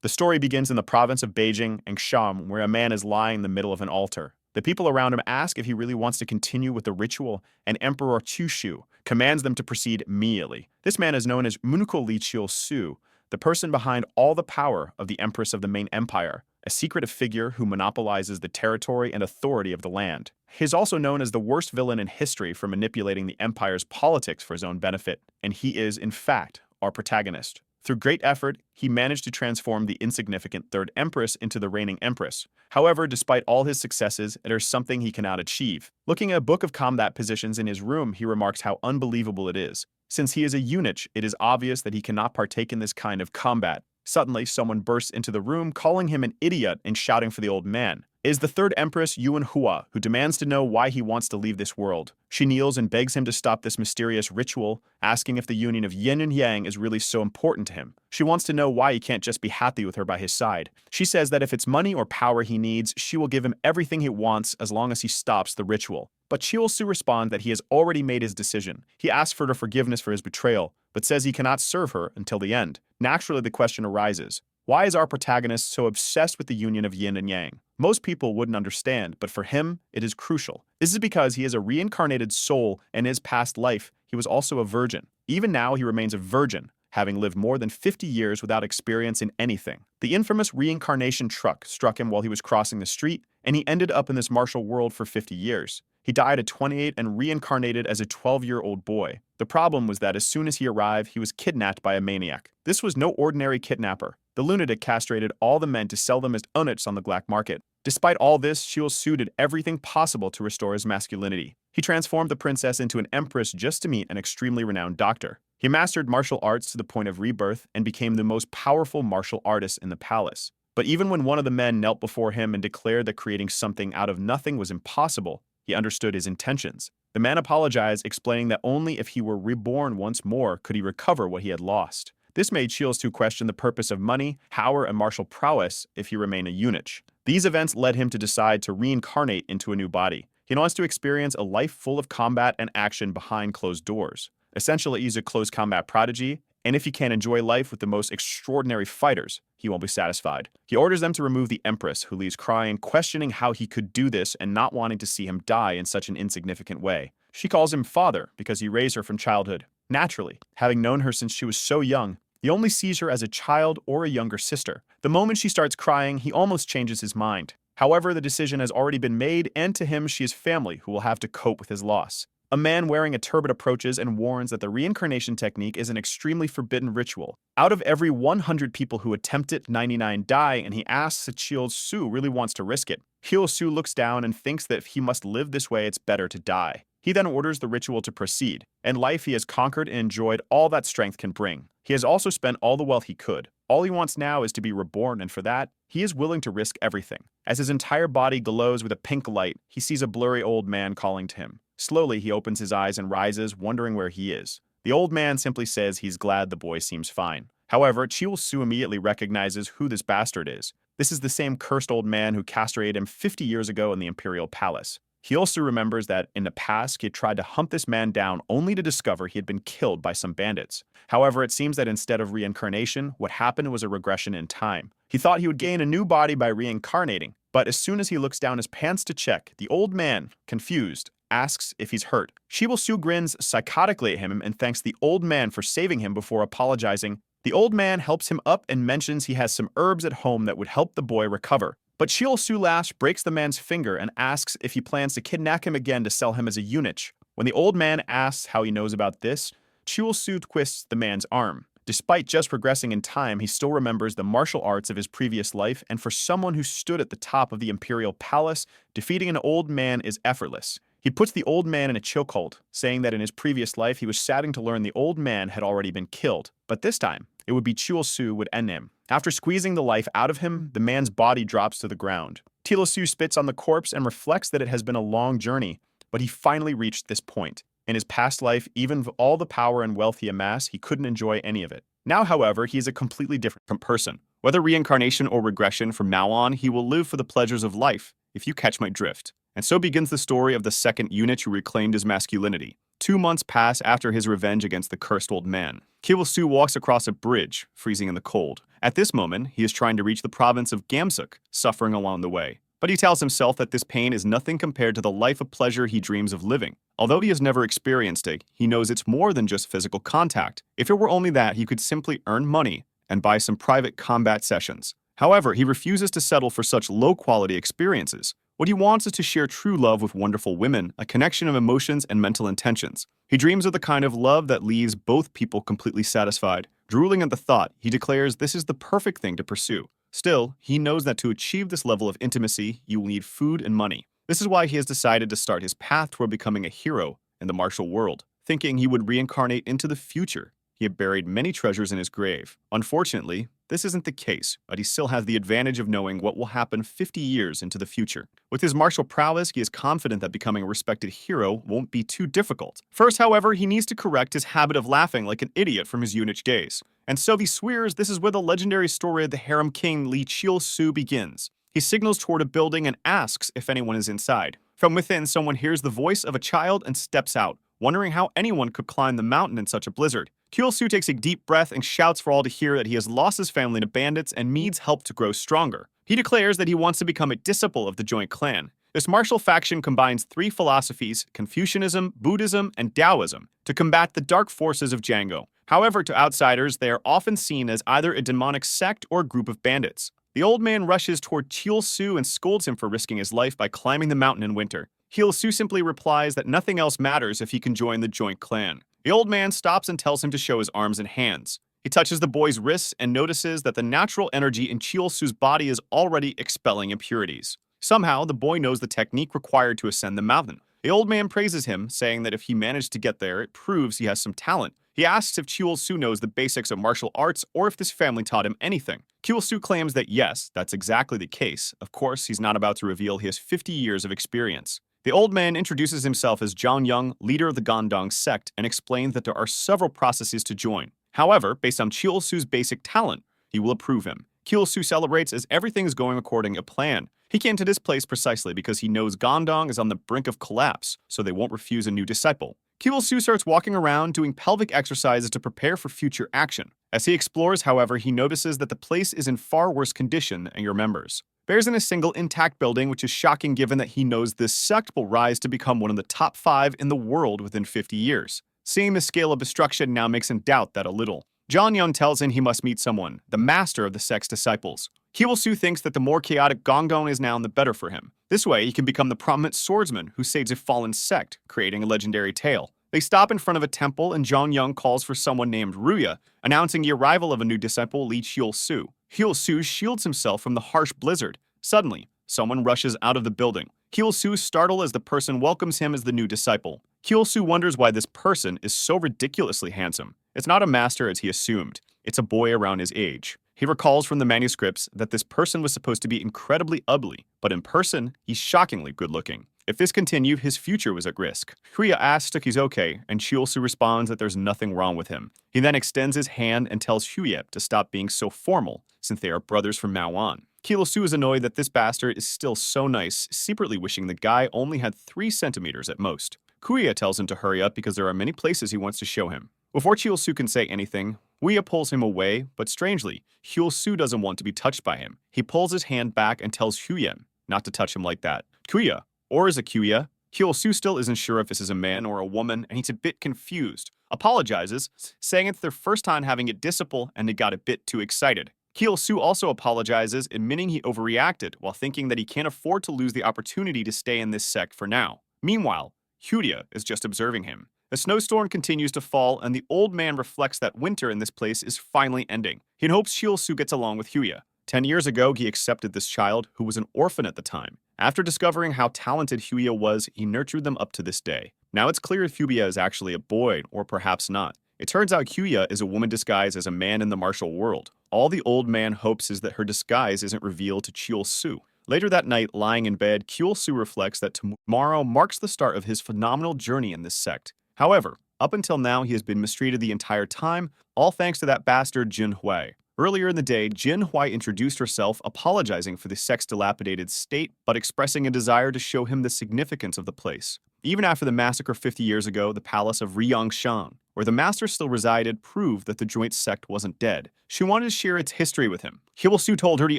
The story begins in the province of Beijing and Sham, where a man is lying in the middle of an altar. The people around him ask if he really wants to continue with the ritual, and Emperor Chushu commands them to proceed immediately. This man is known as Muniko Li Su, the person behind all the power of the Empress of the main empire, a secretive figure who monopolizes the territory and authority of the land. He is also known as the worst villain in history for manipulating the empire's politics for his own benefit, and he is, in fact, our protagonist. Through great effort, he managed to transform the insignificant third empress into the reigning empress. However, despite all his successes, there's something he cannot achieve. Looking at a book of combat positions in his room, he remarks how unbelievable it is. Since he is a eunuch, it is obvious that he cannot partake in this kind of combat. Suddenly, someone bursts into the room, calling him an idiot and shouting for the old man. It is the third empress, EUNUCH, who demands to know why he wants to leave this world. She kneels and begs him to stop this mysterious ritual, asking if the union of yin and yang is really so important to him. She wants to know why he can't just be happy with her by his side. She says that if it's money or power he needs, she will give him everything he wants as long as he stops the ritual. But Chiolsu responds that he has already made his decision. He asks for her forgiveness for his betrayal, but says he cannot serve her until the end. Naturally, the question arises, why is our protagonist so obsessed with the union of yin and yang? Most people wouldn't understand, but for him, it is crucial. This is because he is a reincarnated soul, and in his past life, he was also a virgin. Even now, he remains a virgin, having lived more than 50 years without experience in anything. The infamous reincarnation truck struck him while he was crossing the street, and he ended up in this martial world for 50 years. He died at 28 and reincarnated as a 12-year-old boy. The problem was that as soon as he arrived, he was kidnapped by a maniac. This was no ordinary kidnapper. The lunatic castrated all the men to sell them as eunuchs on the black market. Despite all this, Chiolsu did everything possible to restore his masculinity. He transformed the princess into an empress just to meet an extremely renowned doctor. He mastered martial arts to the point of rebirth and became the most powerful martial artist in the palace. But even when one of the men knelt before him and declared that creating something out of nothing was impossible, he understood his intentions. The man apologized, explaining that only if he were reborn once more could he recover what he had lost. This made Chiolsu question the purpose of money, power, and martial prowess if he remained a eunuch. These events led him to decide to reincarnate into a new body. He wants to experience a life full of combat and action behind closed doors. Essentially, he's a close combat prodigy, and if he can't enjoy life with the most extraordinary fighters, he won't be satisfied. He orders them to remove the empress, who leaves crying, questioning how he could do this and not wanting to see him die in such an insignificant way. She calls him father because he raised her from childhood. Naturally, having known her since she was so young, he only sees her as a child or a younger sister. The moment she starts crying, he almost changes his mind. However, the decision has already been made, and to him she is family who will have to cope with his loss. A man wearing a turban approaches and warns that the reincarnation technique is an extremely forbidden ritual. Out of every 100 people who attempt it, 99 die, and he asks if Chiolsu really wants to risk it. Chiolsu looks down and thinks that if he must live this way, it's better to die. He then orders the ritual to proceed. In life, he has conquered and enjoyed all that strength can bring. He has also spent all the wealth he could. All he wants now is to be reborn, and for that, he is willing to risk everything. As his entire body glows with a pink light, he sees a blurry old man calling to him. Slowly, he opens his eyes and rises, wondering where he is. The old man simply says he's glad the boy seems fine. However, Chiolsu immediately recognizes who this bastard is. This is the same cursed old man who castrated him 50 years ago in the imperial palace. He also remembers that in the past, he had tried to hunt this man down only to discover he had been killed by some bandits. However, it seems that instead of reincarnation, what happened was a regression in time. He thought he would gain a new body by reincarnating, but as soon as he looks down his pants to check, the old man, confused, asks if he's hurt. Chiolsu grins psychotically at him and thanks the old man for saving him before apologizing. The old man helps him up and mentions he has some herbs at home that would help the boy recover. But Chiolsu laughs, breaks the man's finger, and asks if he plans to kidnap him again to sell him as a eunuch. When the old man asks how he knows about this, Chiolsu twists the man's arm. Despite just progressing in time, he still remembers the martial arts of his previous life, and for someone who stood at the top of the imperial palace, defeating an old man is effortless. He puts the old man in a chokehold, saying that in his previous life he was saddened to learn the old man had already been killed. But this time, it would be Chiolsu would end him. After squeezing the life out of him, the man's body drops to the ground. Chiolsu spits on the corpse and reflects that it has been a long journey, but he finally reached this point. In his past life, even with all the power and wealth he amassed, he couldn't enjoy any of it. Now, however, he is a completely different person. Whether reincarnation or regression, from now on, he will live for the pleasures of life, if you catch my drift. And so begins the story of the second eunuch who reclaimed his masculinity. 2 months pass after his revenge against the cursed old man. Kyo-soo walks across a bridge, freezing in the cold. At this moment, he is trying to reach the province of Gamsuk, suffering along the way. But he tells himself that this pain is nothing compared to the life of pleasure he dreams of living. Although he has never experienced it, he knows it's more than just physical contact. If it were only that, he could simply earn money and buy some private combat sessions. However, he refuses to settle for such low-quality experiences. What he wants is to share true love with wonderful women, a connection of emotions and mental intentions. He dreams of the kind of love that leaves both people completely satisfied. Drooling at the thought, he declares this is the perfect thing to pursue. Still, he knows that to achieve this level of intimacy, you will need food and money. This is why he has decided to start his path toward becoming a hero in the martial world, thinking he would reincarnate into the future. He had buried many treasures in his grave. Unfortunately, this isn't the case, but he still has the advantage of knowing what will happen 50 years into the future. With his martial prowess, he is confident that becoming a respected hero won't be too difficult. First, however, he needs to correct his habit of laughing like an idiot from his EUNUCH days. And so he swears this is where the legendary story of the harem king Lee Chil-soo begins. He signals toward a building and asks if anyone is inside. From within, someone hears the voice of a child and steps out, wondering how anyone could climb the mountain in such a blizzard. Kyo-soo takes a deep breath and shouts for all to hear that he has lost his family to bandits and needs help to grow stronger. He declares that he wants to become a disciple of the joint clan. This martial faction combines 3 philosophies, Confucianism, Buddhism, and Taoism, to combat the dark forces of Django. However, to outsiders, they are often seen as either a demonic sect or a group of bandits. The old man rushes toward Chil-soo and scolds him for risking his life by climbing the mountain in winter. Chil-soo simply replies that nothing else matters if he can join the joint clan. The old man stops and tells him to show his arms and hands. He touches the boy's wrists and notices that the natural energy in Chil-soo's body is already expelling impurities. Somehow, the boy knows the technique required to ascend the mountain. The old man praises him, saying that if he managed to get there, it proves he has some talent. He asks if Chil-soo knows the basics of martial arts or if this family taught him anything. Chil-soo claims that yes, that's exactly the case. Of course, he's not about to reveal he has 50 years of experience. The old man introduces himself as John Young, leader of the Gondong sect, and explains that there are several processes to join. However, based on Chil-soo's basic talent, he will approve him. Chil-soo celebrates as everything is going according to plan. He came to this place precisely because he knows Gondong is on the brink of collapse, so they won't refuse a new disciple. Chil-soo starts walking around doing pelvic exercises to prepare for future action. As he explores, however, he notices that the place is in far worse condition than he remembers. Bears in a single intact building, which is shocking given that he knows this sect will rise to become one of the top 5 in the world within 50 years. Seeing the scale of destruction now makes him doubt that a little. John Young tells him he must meet someone, the master of the sect's disciples. Chil-soo thinks that the more chaotic Gondong is now, the better for him. This way, he can become the prominent swordsman who saves a fallen sect, creating a legendary tale. They stop in front of a temple and John Young calls for someone named Ruya, announcing the arrival of a new disciple, Lee Chil-soo. Chil-soo shields himself from the harsh blizzard. Suddenly, someone rushes out of the building. Chil-soo is startled as the person welcomes him as the new disciple. Chil-soo wonders why this person is so ridiculously handsome. It's not a master as he assumed. It's a boy around his age. He recalls from the manuscripts that this person was supposed to be incredibly ugly, but in person, he's shockingly good-looking. If this continued, his future was at risk. Ruya asks if he's okay, and Chil-soo responds that there's nothing wrong with him. He then extends his hand and tells Huyep to stop being so formal, since they are brothers from now on. Chil-soo is annoyed that this bastard is still so nice, secretly wishing the guy only had 3 centimeters at most. Kuya tells him to hurry up because there are many places he wants to show him. Before Chil-soo can say anything, Kuya pulls him away, but strangely, Chil-soo doesn't want to be touched by him. He pulls his hand back and tells Huyem not to touch him like that. Kuya, or is it Kuya? Chil-soo still isn't sure if this is a man or a woman, and he's a bit confused. Apologizes, saying it's their first time having a disciple and they got a bit too excited. Chil-soo also apologizes, admitting he overreacted while thinking that he can't afford to lose the opportunity to stay in this sect for now. Meanwhile, Hyuria is just observing him. The snowstorm continues to fall, and the old man reflects that winter in this place is finally ending. He hopes Chil-soo gets along with Hyuria. 10 years ago, he accepted this child, who was an orphan at the time. After discovering how talented Hyuria was, he nurtured them up to this day. Now it's clear if Hyuria is actually a boy, or perhaps not. It turns out Hyuria is a woman disguised as a man in the martial world. All the old man hopes is that her disguise isn't revealed to Chil-soo. Later that night, lying in bed, Chil-soo reflects that tomorrow marks the start of his phenomenal journey in this sect. However, up until now, he has been mistreated the entire time, all thanks to that bastard Jin Hui. Earlier in the day, Jin Hui introduced herself, apologizing for the sect's dilapidated state, but expressing a desire to show him the significance of the place. Even after the massacre 50 years ago, the palace of Ryeongshan, where the master still resided, proved that the joint sect wasn't dead. She wanted to share its history with him. Hyeolsu told her he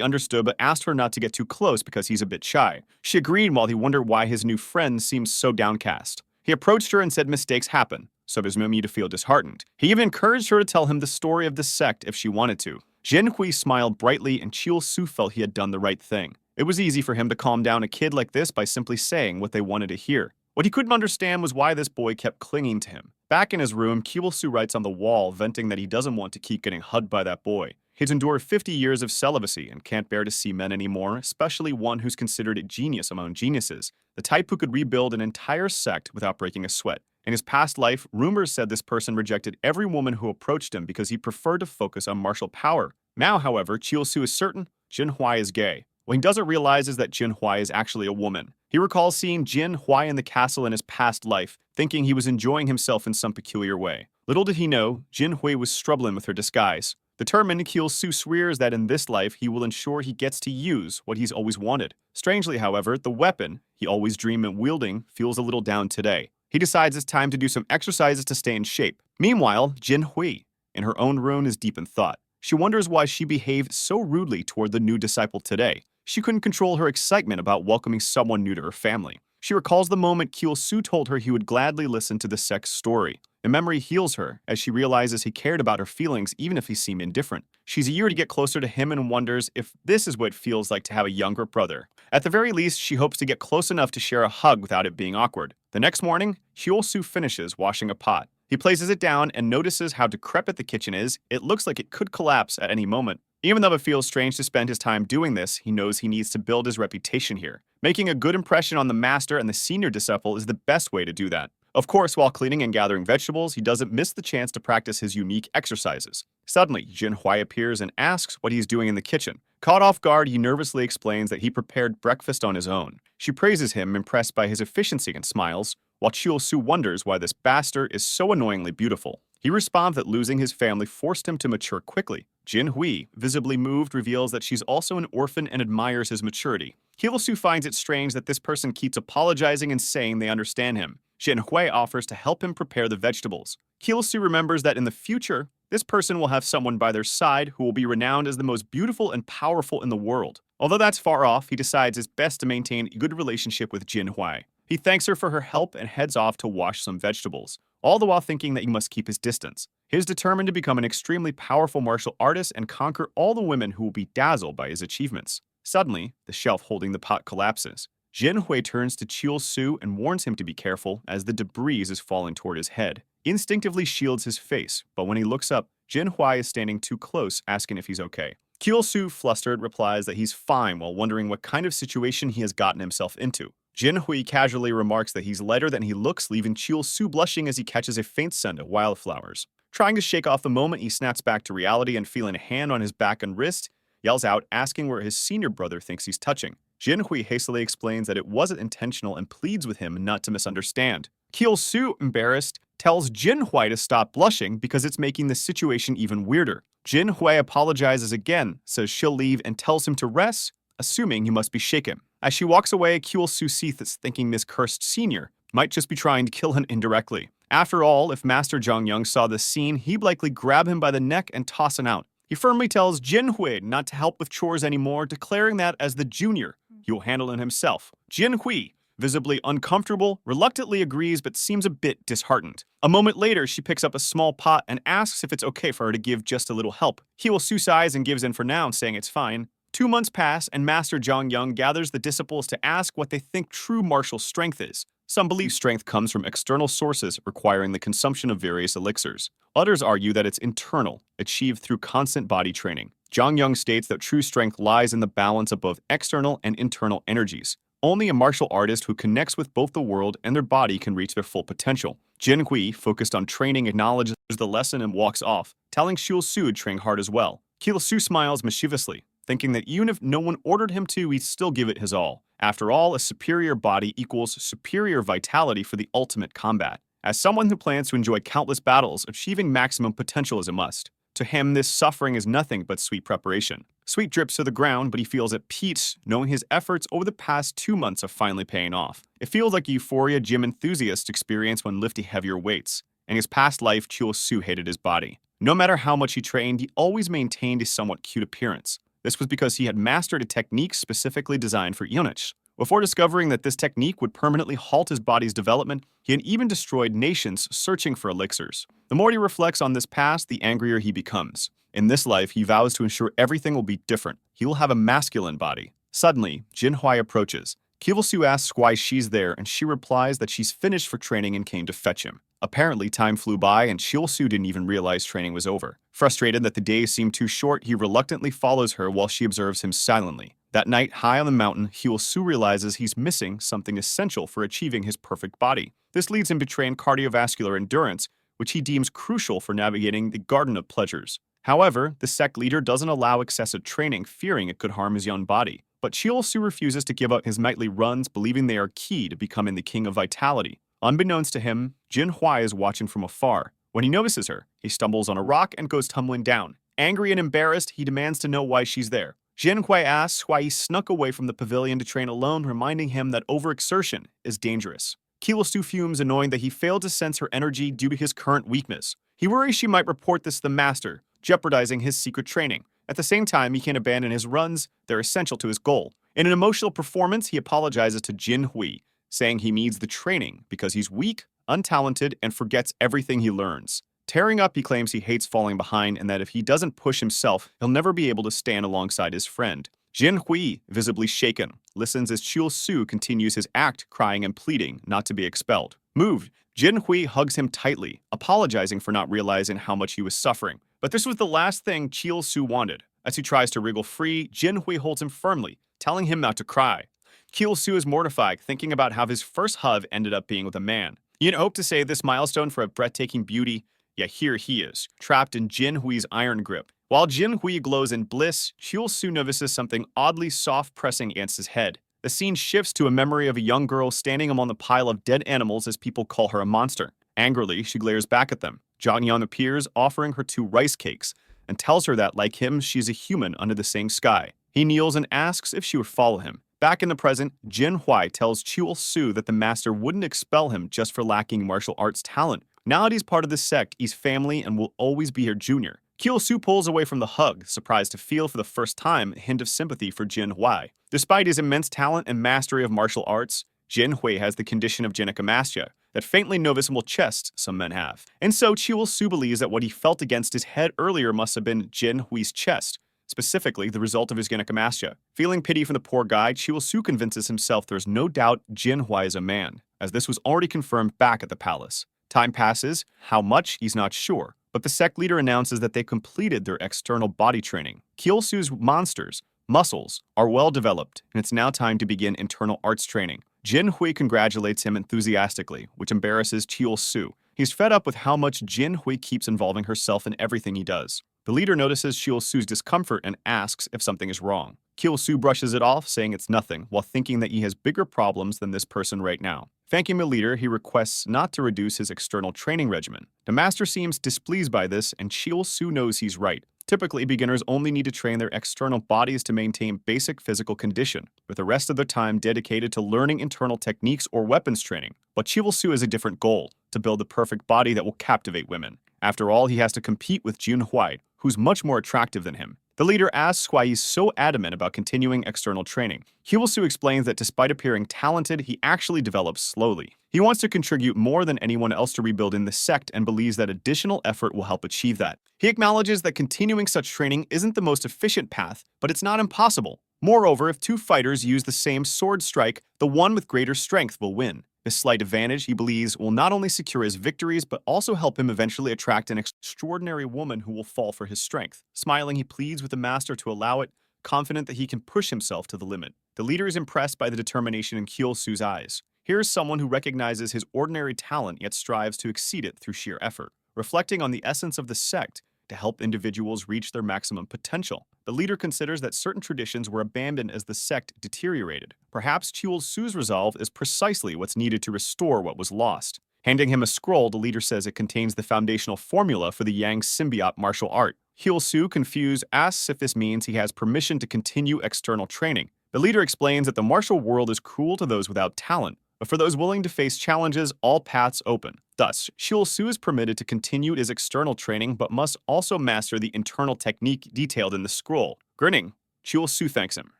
understood but asked her not to get too close because he's a bit shy. She agreed while he wondered why his new friend seemed so downcast. He approached her and said mistakes happen, so there's no need to feel disheartened. He even encouraged her to tell him the story of the sect if she wanted to. Jinhui smiled brightly and Cheol-su felt he had done the right thing. It was easy for him to calm down a kid like this by simply saying what they wanted to hear. What he couldn't understand was why this boy kept clinging to him. Back in his room, Cheol-su writes on the wall, venting that he doesn't want to keep getting hugged by that boy. He's endured 50 years of celibacy and can't bear to see men anymore, especially one who's considered a genius among geniuses, the type who could rebuild an entire sect without breaking a sweat. In his past life, rumors said this person rejected every woman who approached him because he preferred to focus on martial power. Now, however, Cheol-su is certain Jinhui is gay. What he doesn't realize is that Jinhui is actually a woman. He recalls seeing Jinhui in the castle in his past life, thinking he was enjoying himself in some peculiar way. Little did he know, Jinhui was struggling with her disguise. Determined, Cheol-su swears that in this life he will ensure he gets to use what he's always wanted. Strangely, however, the weapon he always dreamed of wielding feels a little down today. He decides it's time to do some exercises to stay in shape. Meanwhile, Jinhui, in her own room, is deep in thought. She wonders why she behaved so rudely toward the new disciple today. She couldn't control her excitement about welcoming someone new to her family. She recalls the moment Cheol-su told her he would gladly listen to the sect's story. The memory heals her as she realizes he cared about her feelings even if he seemed indifferent. She's eager to get closer to him and wonders if this is what it feels like to have a younger brother. At the very least, she hopes to get close enough to share a hug without it being awkward. The next morning, Cheol-su finishes washing a pot. He places it down and notices how decrepit the kitchen is. It looks like it could collapse at any moment. Even though it feels strange to spend his time doing this, he knows he needs to build his reputation here. Making a good impression on the master and the senior disciple is the best way to do that. Of course, while cleaning and gathering vegetables, he doesn't miss the chance to practice his unique exercises. Suddenly, Jinhui appears and asks what he's doing in the kitchen. Caught off guard, he nervously explains that he prepared breakfast on his own. She praises him, impressed by his efficiency, and smiles, while Cheol-su wonders why this bastard is so annoyingly beautiful. He responds that losing his family forced him to mature quickly. Jinhui, visibly moved, reveals that she's also an orphan and admires his maturity. Cheol-su finds it strange that this person keeps apologizing and saying they understand him. Jinhui offers to help him prepare the vegetables. Cheol-su remembers that in the future, this person will have someone by their side who will be renowned as the most beautiful and powerful in the world. Although that's far off, he decides it's best to maintain a good relationship with Jinhui. He thanks her for her help and heads off to wash some vegetables, all the while thinking that he must keep his distance. He is determined to become an extremely powerful martial artist and conquer all the women who will be dazzled by his achievements. Suddenly, the shelf holding the pot collapses. Jinhui turns to Cheol-su and warns him to be careful as the debris is falling toward his head. He instinctively shields his face, but when he looks up, Jinhui is standing too close, asking if he's okay. Cheol-su, flustered, replies that he's fine while wondering what kind of situation he has gotten himself into. Jinhui casually remarks that he's lighter than he looks, leaving Cheol-su blushing as he catches a faint scent of wildflowers. Trying to shake off the moment, he snaps back to reality and feeling a hand on his back and wrist, yells out, asking where his senior brother thinks he's touching. Jinhui hastily explains that it wasn't intentional and pleads with him not to misunderstand. Cheol-su, embarrassed, tells Jinhui to stop blushing because it's making the situation even weirder. Jinhui apologizes again, says she'll leave and tells him to rest, assuming he must be shaken. As she walks away, Cheol-su sees this, thinking this cursed senior might just be trying to kill him indirectly. After all, if Master Jong-young saw this scene, he'd likely grab him by the neck and toss him out. He firmly tells Jinhui not to help with chores anymore, declaring that as the junior, he will handle it himself. Jinhui, visibly uncomfortable, reluctantly agrees but seems a bit disheartened. A moment later, she picks up a small pot and asks if it's okay for her to give just a little help. Cheol-su sighs and gives in for now, saying it's fine. 2 months pass, and Master Jong-young gathers the disciples to ask what they think true martial strength is. Some believe strength comes from external sources requiring the consumption of various elixirs. Others argue that it's internal, achieved through constant body training. Jong-young states that true strength lies in the balance of both external and internal energies. Only a martial artist who connects with both the world and their body can reach their full potential. Jinhui, focused on training, acknowledges the lesson and walks off, telling Cheol-su to train hard as well. Cheol-su smiles mischievously, thinking that even if no one ordered him to, he'd still give it his all. After all, a superior body equals superior vitality for the ultimate combat. As someone who plans to enjoy countless battles, achieving maximum potential is a must. To him, this suffering is nothing but sweet preparation. Sweat drips to the ground, but he feels at peace, knowing his efforts over the past 2 months are finally paying off. It feels like a euphoria gym enthusiasts experience when lifting heavier weights. In his past life, Chul-Soo hated his body. No matter how much he trained, he always maintained a somewhat cute appearance. This was because he had mastered a technique specifically designed for EUNUCH. Before discovering that this technique would permanently halt his body's development, he had even destroyed nations searching for elixirs. The more he reflects on this past, the angrier he becomes. In this life, he vows to ensure everything will be different. He will have a masculine body. Suddenly, Jinhwai approaches. Chul-Soo asks why she's there, and she replies that she's finished for training and came to fetch him. Apparently, time flew by, and Chul-Soo didn't even realize training was over. Frustrated that the days seemed too short, he reluctantly follows her while she observes him silently. That night, high on the mountain, Chul-Soo realizes he's missing something essential for achieving his perfect body. This leads him to train cardiovascular endurance, which he deems crucial for navigating the Garden of Pleasures. However, the sect leader doesn't allow excessive training, fearing it could harm his young body. But Chul-Soo refuses to give up his nightly runs, believing they are key to becoming the king of vitality. Unbeknownst to him, Jinhwai is watching from afar. When he notices her, he stumbles on a rock and goes tumbling down. Angry and embarrassed, he demands to know why she's there. Jinhwai asks why he snuck away from the pavilion to train alone, reminding him that overexertion is dangerous. Chul-Soo fumes, annoying that he failed to sense her energy due to his current weakness. He worries she might report this to the master, jeopardizing his secret training. At the same time, he can't abandon his runs, they're essential to his goal. In an emotional performance, he apologizes to Jinhui, saying he needs the training because he's weak, untalented, and forgets everything he learns. Tearing up, he claims he hates falling behind and that if he doesn't push himself, he'll never be able to stand alongside his friend. Jinhui, visibly shaken, listens as Chul-Soo continues his act, crying and pleading not to be expelled. Moved, Jinhui hugs him tightly, apologizing for not realizing how much he was suffering. But this was the last thing Chul-Soo wanted. As he tries to wriggle free, Jinhui holds him firmly, telling him not to cry. Chul-Soo is mortified, thinking about how his first hug ended up being with a man. He had hoped to save this milestone for a breathtaking beauty, yet here he is, trapped in Jinhui's iron grip. While Jinhui glows in bliss, Chul-Soo notices something oddly soft pressing against his head. The scene shifts to a memory of a young girl standing among the pile of dead animals as people call her a monster. Angrily, she glares back at them. Jonghyun appears, offering her 2 rice cakes, and tells her that, like him, she's a human under the same sky. He kneels and asks if she would follow him. Back in the present, Jinhui tells Chul-Soo that the master wouldn't expel him just for lacking martial arts talent. Now that he's part of the sect, he's family and will always be her junior. Chul-Soo pulls away from the hug, surprised to feel for the first time a hint of sympathy for Jinhui. Despite his immense talent and mastery of martial arts, Jinhui has the condition of gynecomastia, that faintly noticeable chest some men have. And so Chul-Soo believes that what he felt against his head earlier must have been Jinhui's chest, specifically the result of his gynecomastia. Feeling pity for the poor guy, Chul-Soo convinces himself there's no doubt Jinhui is a man, as this was already confirmed back at the palace. Time passes, how much he's not sure, but the sect leader announces that they completed their external body training. Chul-Soo's monsters, muscles, are well developed, and it's now time to begin internal arts training. Jinhui congratulates him enthusiastically, which embarrasses Chul-Soo. He's fed up with how much Jinhui keeps involving herself in everything he does. The leader notices Chul-Soo's discomfort and asks if something is wrong. Chul-Soo brushes it off, saying it's nothing, while thinking that he has bigger problems than this person right now. Thanking the leader, he requests not to reduce his external training regimen. The master seems displeased by this, and Chul-Soo knows he's right. Typically, beginners only need to train their external bodies to maintain basic physical condition, with the rest of their time dedicated to learning internal techniques or weapons training. But Chul-Soo has a different goal, to build the perfect body that will captivate women. After all, he has to compete with Jinhui, who's much more attractive than him. The leader asks why he's so adamant about continuing external training. Chul-Soo explains that despite appearing talented, he actually develops slowly. He wants to contribute more than anyone else to rebuilding the sect and believes that additional effort will help achieve that. He acknowledges that continuing such training isn't the most efficient path, but it's not impossible. Moreover, if 2 fighters use the same sword strike, the one with greater strength will win. This slight advantage, he believes, will not only secure his victories, but also help him eventually attract an extraordinary woman who will fall for his strength. Smiling, he pleads with the master to allow it, confident that he can push himself to the limit. The leader is impressed by the determination in Chul-Soo's eyes. Here's someone who recognizes his ordinary talent yet strives to exceed it through sheer effort. Reflecting on the essence of the sect, to help individuals reach their maximum potential. The leader considers that certain traditions were abandoned as the sect deteriorated. Perhaps Chul-Soo's resolve is precisely what's needed to restore what was lost. Handing him a scroll, the leader says it contains the foundational formula for the Yang symbiote martial art. Hyul-soo, confused, asks if this means he has permission to continue external training. The leader explains that the martial world is cruel to those without talent, but for those willing to face challenges, all paths open. Thus, Hyul-soo is permitted to continue his external training but must also master the internal technique detailed in the scroll. Grinning, Hyul-soo thanks him.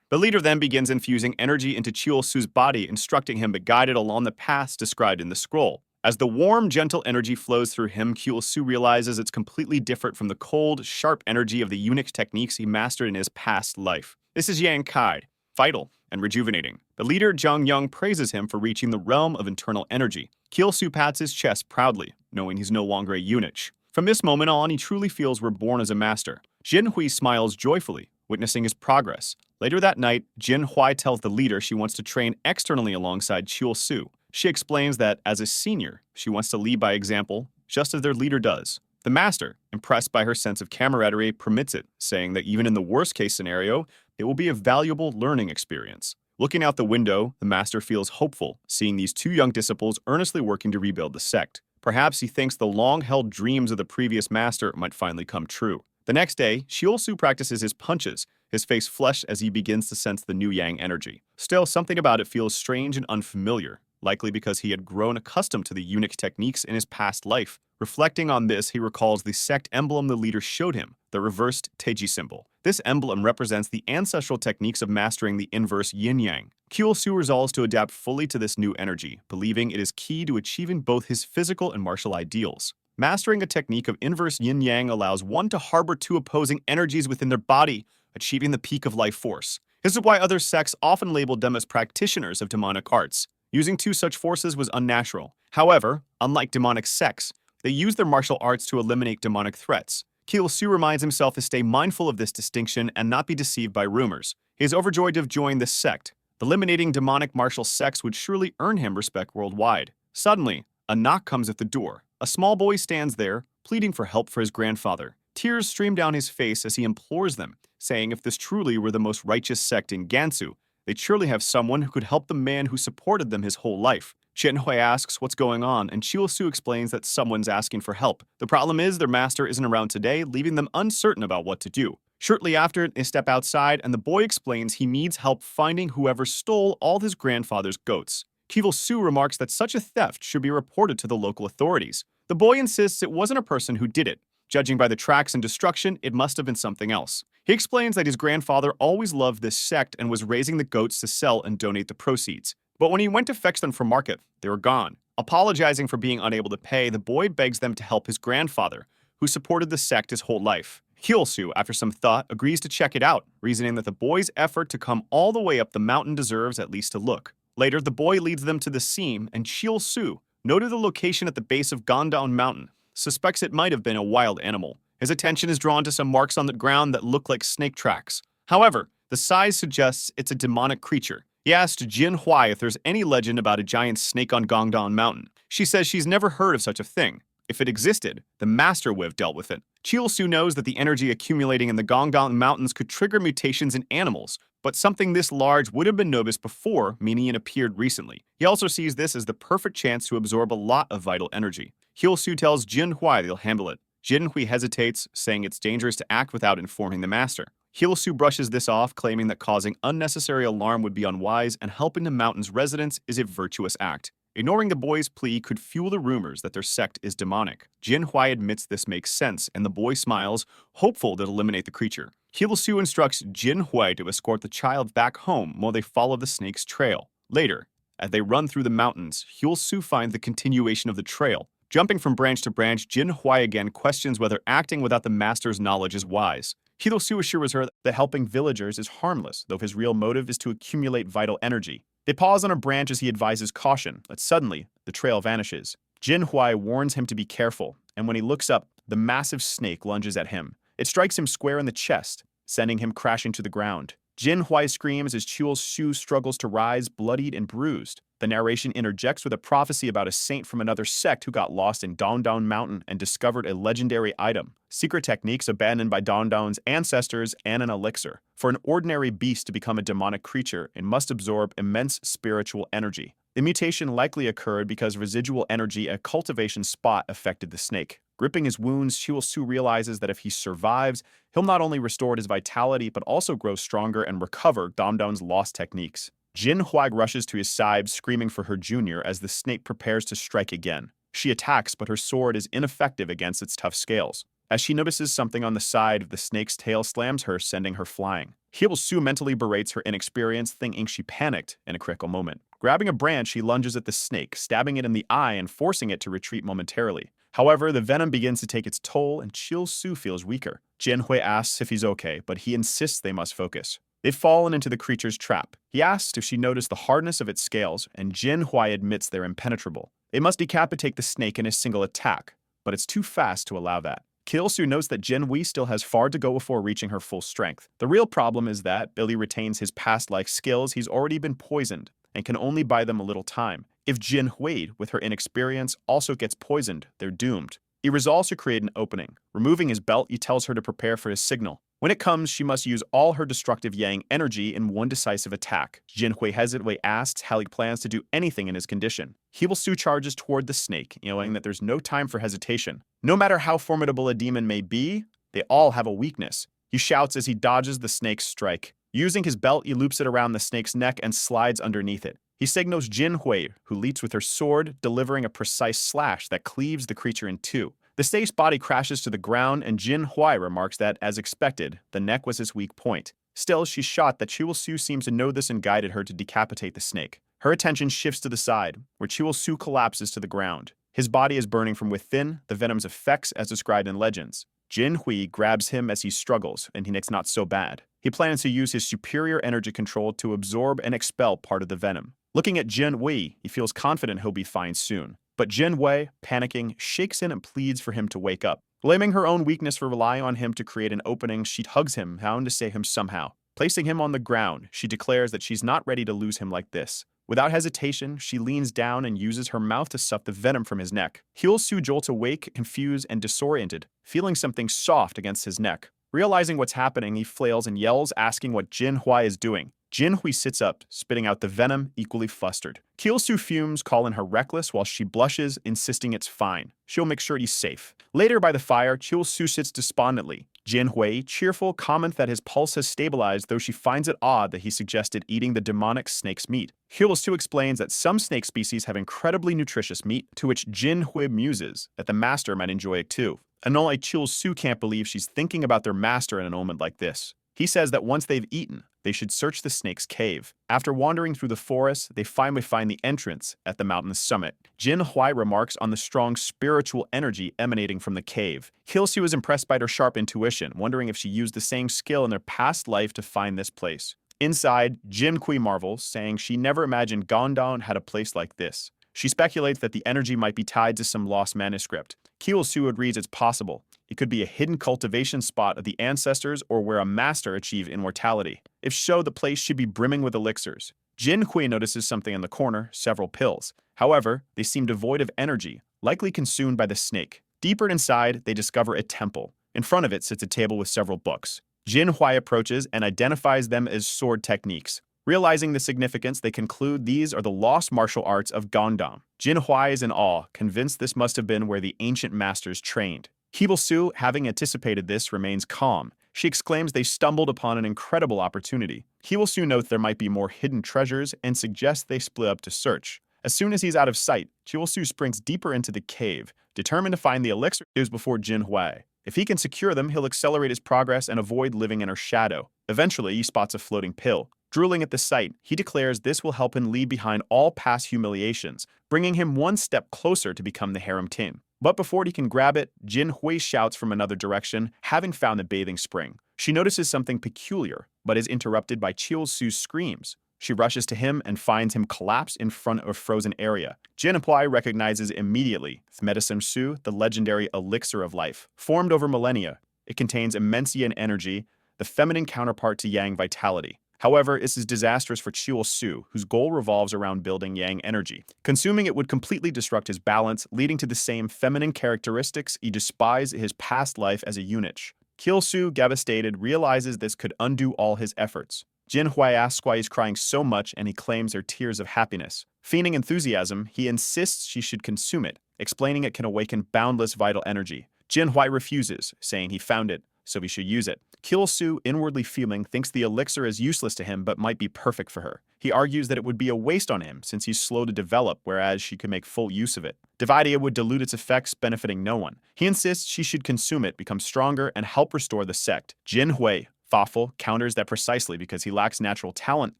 The leader then begins infusing energy into Hyul-soo's body, instructing him to guide it along the paths described in the scroll. As the warm, gentle energy flows through him, Hyul-soo realizes it's completely different from the cold, sharp energy of the eunuch techniques he mastered in his past life. This is Yang-kai, vital and rejuvenating. The leader, Jung-young, praises him for reaching the realm of internal energy. Hyul-soo pats his chest proudly, knowing he's no longer a eunuch. From this moment on, he truly feels reborn as a master. Jin-hui smiles joyfully, witnessing his progress. Later that night, Jin-hui tells the leader she wants to train externally alongside Hyul-soo. She explains that, as a senior, she wants to lead by example, just as their leader does. The master, impressed by her sense of camaraderie, permits it, saying that even in the worst-case scenario, it will be a valuable learning experience. Looking out the window, the master feels hopeful, seeing these two young disciples earnestly working to rebuild the sect. Perhaps he thinks the long-held dreams of the previous master might finally come true. The next day, Hyul-soo practices his punches, his face flushed as he begins to sense the new yang energy. Still, something about it feels strange and unfamiliar, likely because he had grown accustomed to the eunuch techniques in his past life. Reflecting on this, he recalls the sect emblem the leader showed him, the reversed Teiji symbol. This emblem represents the ancestral techniques of mastering the inverse yin-yang. Hyul-soo resolves to adapt fully to this new energy, believing it is key to achieving both his physical and martial ideals. Mastering a technique of inverse yin-yang allows one to harbor two opposing energies within their body, achieving the peak of life force. This is why other sects often labeled them as practitioners of demonic arts. Using two such forces was unnatural. However, unlike demonic sects, they use their martial arts to eliminate demonic threats. Hyul-soo reminds himself to stay mindful of this distinction and not be deceived by rumors. He is overjoyed to have joined this sect. Eliminating demonic martial sects would surely earn him respect worldwide. Suddenly, a knock comes at the door. A small boy stands there, pleading for help for his grandfather. Tears stream down his face as he implores them, saying if this truly were the most righteous sect in Gansu, they'd surely have someone who could help the man who supported them his whole life. Jin-hui asks what's going on, and Hyul-soo explains that someone's asking for help. The problem is their master isn't around today, leaving them uncertain about what to do. Shortly after, they step outside, and the boy explains he needs help finding whoever stole all his grandfather's goats. Hyul-soo remarks that such a theft should be reported to the local authorities. The boy insists it wasn't a person who did it. Judging by the tracks and destruction, it must have been something else. He explains that his grandfather always loved this sect and was raising the goats to sell and donate the proceeds. But when he went to fetch them from market, they were gone. Apologizing for being unable to pay, the boy begs them to help his grandfather, who supported the sect his whole life. Hyul-soo, after some thought, agrees to check it out, reasoning that the boy's effort to come all the way up the mountain deserves at least a look. Later, the boy leads them to the seam, and Hyul-soo, noted the location at the base of Gondan Mountain, suspects it might have been a wild animal. His attention is drawn to some marks on the ground that look like snake tracks. However, the size suggests it's a demonic creature. He asks Jin-hui if there's any legend about a giant snake on Gondan Mountain. She says she's never heard of such a thing. If it existed, the master would have dealt with it. Hyul-soo knows that the energy accumulating in the Gondan Mountains could trigger mutations in animals, but something this large would have been noticed before, meaning it appeared recently. He also sees this as the perfect chance to absorb a lot of vital energy. Hyul-soo tells Jin-hui they'll handle it. Jin-hui hesitates, saying it's dangerous to act without informing the master. Hyul-soo brushes this off, claiming that causing unnecessary alarm would be unwise and helping the mountain's residents is a virtuous act. Ignoring the boy's plea could fuel the rumors that their sect is demonic. Jin-hui admits this makes sense, and the boy smiles, hopeful to eliminate the creature. Hyul-soo instructs Jin-hui to escort the child back home while they follow the snake's trail. Later, as they run through the mountains, Hyul-soo finds the continuation of the trail. Jumping from branch to branch, Jin-hui again questions whether acting without the master's knowledge is wise. Hyul-soo assures her that helping villagers is harmless, though his real motive is to accumulate vital energy. They pause on a branch as he advises caution, but suddenly, the trail vanishes. Jin-hui warns him to be careful, and when he looks up, the massive snake lunges at him. It strikes him square in the chest, sending him crashing to the ground. Jin-hui screams as Hyul-soo struggles to rise, bloodied and bruised. The narration interjects with a prophecy about a saint from another sect who got lost in Dongdong Mountain and discovered a legendary item, secret techniques abandoned by Dongdong's ancestors and an elixir. For an ordinary beast to become a demonic creature, it must absorb immense spiritual energy. The mutation likely occurred because residual energy at a cultivation spot affected the snake. Gripping his wounds, Chiwol-su realizes that if he survives, he'll not only restore his vitality, but also grow stronger and recover Domdon's lost techniques. Jin Huaig rushes to his side, screaming for her junior as the snake prepares to strike again. She attacks, but her sword is ineffective against its tough scales. As she notices something on the side, the snake's tail slams her, sending her flying. Chiwol-su mentally berates her inexperience, thinking she panicked in a critical moment. Grabbing a branch, she lunges at the snake, stabbing it in the eye and forcing it to retreat momentarily. However, the venom begins to take its toll, and Chiwol-su feels weaker. Jin Hui asks if he's okay, but he insists they must focus. They've fallen into the creature's trap. He asks if she noticed the hardness of its scales, and Jin Hui admits they're impenetrable. They must decapitate the snake in a single attack, but it's too fast to allow that. Chiwol-su notes that Jin Hui still has far to go before reaching her full strength. The real problem is that Billy retains his past life skills. He's already been poisoned and can only buy them a little time. If Jin Hui, with her inexperience, also gets poisoned, they're doomed. He resolves to create an opening. Removing his belt, he tells her to prepare for his signal. When it comes, she must use all her destructive yang energy in one decisive attack. Jin Hui hesitantly asks how he plans to do anything in his condition. Chiwol-su charges toward the snake, knowing that there's no time for hesitation. No matter how formidable a demon may be, they all have a weakness. He shouts as he dodges the snake's strike. Using his belt, he loops it around the snake's neck and slides underneath it. He signals Jin Hui, who leaps with her sword, delivering a precise slash that cleaves the creature in two. The snake's body crashes to the ground, and Jin Hui remarks that, as expected, the neck was his weak point. Still, she's shocked that Chiwol-su seems to know this and guided her to decapitate the snake. Her attention shifts to the side, where Chiwol-su collapses to the ground. His body is burning from within, the venom's effects as described in legends. Jin Hui grabs him as he struggles, and it's not so bad. He plans to use his superior energy control to absorb and expel part of the venom. Looking at Jin Hui, he feels confident he'll be fine soon. But Jin Hui, panicking, shakes in and pleads for him to wake up. Blaming her own weakness for relying on him to create an opening, she hugs him, vowing to save him somehow. Placing him on the ground, she declares that she's not ready to lose him like this. Without hesitation, she leans down and uses her mouth to suck the venom from his neck. Chiwol-su jolts awake, confused and disoriented, feeling something soft against his neck. Realizing what's happening, he flails and yells, asking what Jin Hui is doing. Jin Hui sits up, spitting out the venom, equally flustered. Chiwol-su fumes, calling her reckless while she blushes, insisting it's fine. She'll make sure he's safe. Later by the fire, Chiwol-su sits despondently. Jin Hui, cheerful, comments that his pulse has stabilized, though she finds it odd that he suggested eating the demonic snake's meat. Chiwol-su explains that some snake species have incredibly nutritious meat, to which Jin Hui muses that the master might enjoy it too. And only Chiwol-su can't believe she's thinking about their master in a moment like this. He says that once they've eaten, they should search the snake's cave. After wandering through the forest, they finally find the entrance at the mountain's summit. Jin Hui remarks on the strong spiritual energy emanating from the cave. Chiwol-su was impressed by her sharp intuition, wondering if she used the same skill in their past life to find this place. Inside, Jin Hui marvels, saying she never imagined Gondon had a place like this. She speculates that the energy might be tied to some lost manuscript. Chiwol-su agrees it's possible. It could be a hidden cultivation spot of the ancestors or where a master achieved immortality. If so, the place should be brimming with elixirs. Jin Hui notices something in the corner, several pills. However, they seem devoid of energy, likely consumed by the snake. Deeper inside, they discover a temple. In front of it sits a table with several books. Jin Hui approaches and identifies them as sword techniques. Realizing the significance, they conclude these are the lost martial arts of Gondam. Jin Hui is in awe, convinced this must have been where the ancient masters trained. Chiwol-su, having anticipated this, remains calm. She exclaims they stumbled upon an incredible opportunity. Chiwol-su notes there might be more hidden treasures and suggests they split up to search. As soon as he's out of sight, Chiwol-su springs deeper into the cave, determined to find the elixirs before Jin Hui. If he can secure them, he'll accelerate his progress and avoid living in her shadow. Eventually, he spots a floating pill. Drooling at the sight, he declares this will help him leave behind all past humiliations, bringing him one step closer to become the harem teen. But before he can grab it, Jin Hui shouts from another direction, having found the bathing spring. She notices something peculiar, but is interrupted by Chiwol-su's screams. She rushes to him and finds him collapsed in front of a frozen area. Jin Hui recognizes immediately Medicine Su, the legendary elixir of life. Formed over millennia, it contains immense yin energy, the feminine counterpart to yang vitality. However, this is disastrous for Chiwol-su, whose goal revolves around building yang energy. Consuming it would completely disrupt his balance, leading to the same feminine characteristics he despised his past life as a eunuch. Chiwol-su, devastated, realizes this could undo all his efforts. Jin Hui asks why he's crying so much, and he claims they're tears of happiness. Feigning enthusiasm, he insists she should consume it. explaining it can awaken boundless vital energy. Jinhui refuses, saying he found it, so he should use it. Kil-Su, inwardly fuming, thinks the elixir is useless to him but might be perfect for her. He argues that it would be a waste on him since he's slow to develop, whereas she could make full use of it. Dividing it would dilute its effects, benefiting no one. He insists she should consume it, become stronger, and help restore the sect. Jinhui, thoughtful, counters that precisely because he lacks natural talent.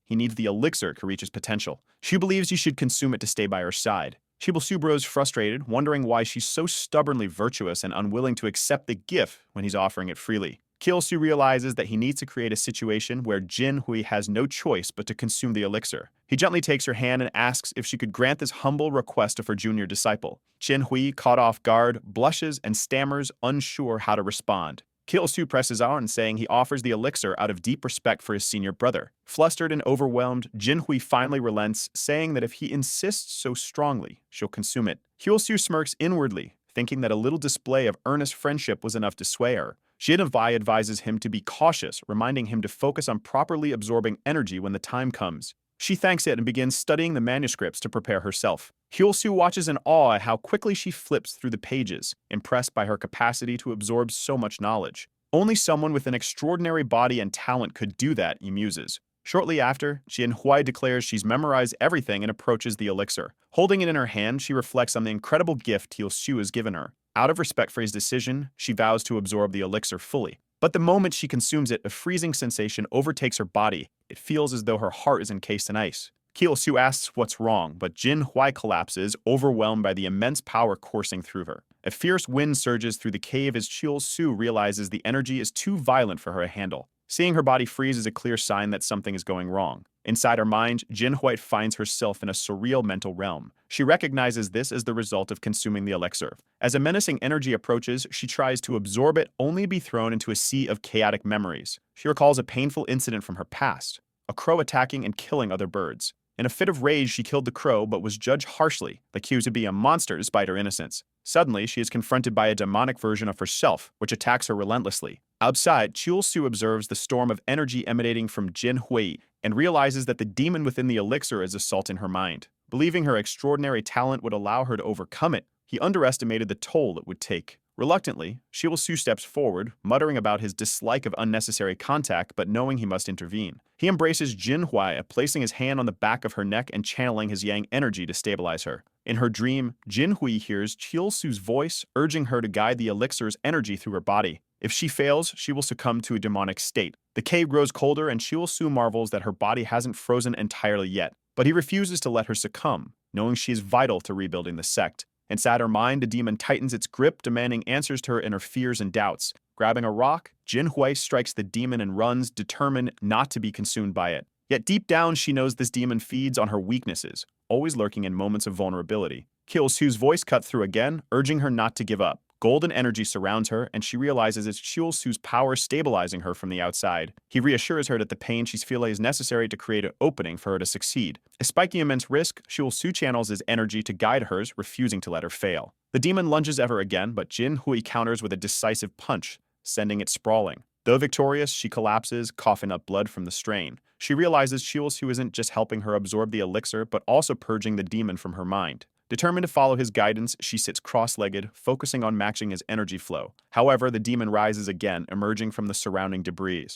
He needs the elixir to reach his potential. She believes he should consume it to stay by her side. Shibulsu grows frustrated, wondering why she's so stubbornly virtuous and unwilling to accept the gift when he's offering it freely. Kil-Su realizes that he needs to create a situation where Jinhui has no choice but to consume the elixir. He gently takes her hand and asks if she could grant this humble request of her junior disciple. Jinhui, caught off guard, blushes and stammers, unsure how to respond. Kil-Su presses on, saying he offers the elixir out of deep respect for his senior brother. Flustered and overwhelmed, Jinhui finally relents, saying that if he insists so strongly, she'll consume it. Kil-Su smirks inwardly, thinking that a little display of earnest friendship was enough to sway her. Jinhui advises him to be cautious, reminding him to focus on properly absorbing energy when the time comes. She thanks it and begins studying the manuscripts to prepare herself. Kil-Su watches in awe at how quickly she flips through the pages, impressed by her capacity to absorb so much knowledge. Only someone with an extraordinary body and talent could do that, he muses. Shortly after, Jinhui declares she's memorized everything and approaches the elixir. Holding it in her hand, she reflects on the incredible gift Kil-Su has given her. Out of respect for his decision, she vows to absorb the elixir fully. But the moment she consumes it, a freezing sensation overtakes her body. It feels as though her heart is encased in ice. Kil-Su asks what's wrong, but Jinhui collapses, overwhelmed by the immense power coursing through her. A fierce wind surges through the cave as Kil-Su realizes the energy is too violent for her to handle. Seeing her body freeze is a clear sign that something is going wrong. Inside her mind, Jinhui finds herself in a surreal mental realm. She recognizes this as the result of consuming the elixir. As a menacing energy approaches, she tries to absorb it, only to be thrown into a sea of chaotic memories. She recalls a painful incident from her past, a crow attacking and killing other birds. In a fit of rage, she killed the crow, but was judged harshly, accused to be a monster despite her innocence. Suddenly, she is confronted by a demonic version of herself, which attacks her relentlessly. Outside, Kil-Su observes the storm of energy emanating from Jinhui and realizes that the demon within the elixir is assaulting her mind. Believing her extraordinary talent would allow her to overcome it, he underestimated the toll it would take. Reluctantly, Kil-Su steps forward, muttering about his dislike of unnecessary contact but knowing he must intervene. He embraces Jinhui, placing his hand on the back of her neck and channeling his yang energy to stabilize her. In her dream, Jinhui hears Kil-Su's voice urging her to guide the elixir's energy through her body. If she fails, she will succumb to a demonic state. The cave grows colder and Kil-Su marvels that her body hasn't frozen entirely yet, but he refuses to let her succumb, knowing she is vital to rebuilding the sect. Inside her mind, the demon tightens its grip, demanding answers to her inner fears and doubts. Grabbing a rock, Jinhui strikes the demon and runs, determined not to be consumed by it. Yet deep down, she knows this demon feeds on her weaknesses, always lurking in moments of vulnerability. Kil-Su's voice cut through again, urging her not to give up. Golden energy surrounds her, and she realizes it's Kil-Su's power stabilizing her from the outside. He reassures her that the pain she's feeling is necessary to create an opening for her to succeed. Despite the immense risk, Kil-Su channels his energy to guide hers, refusing to let her fail. The demon lunges at her again, but Jinhui counters with a decisive punch, sending it sprawling. Though victorious, she collapses, coughing up blood from the strain. She realizes Kil-Su isn't just helping her absorb the elixir, but also purging the demon from her mind. Determined to follow his guidance, she sits cross-legged, focusing on matching his energy flow. However, the demon rises again, emerging from the surrounding debris.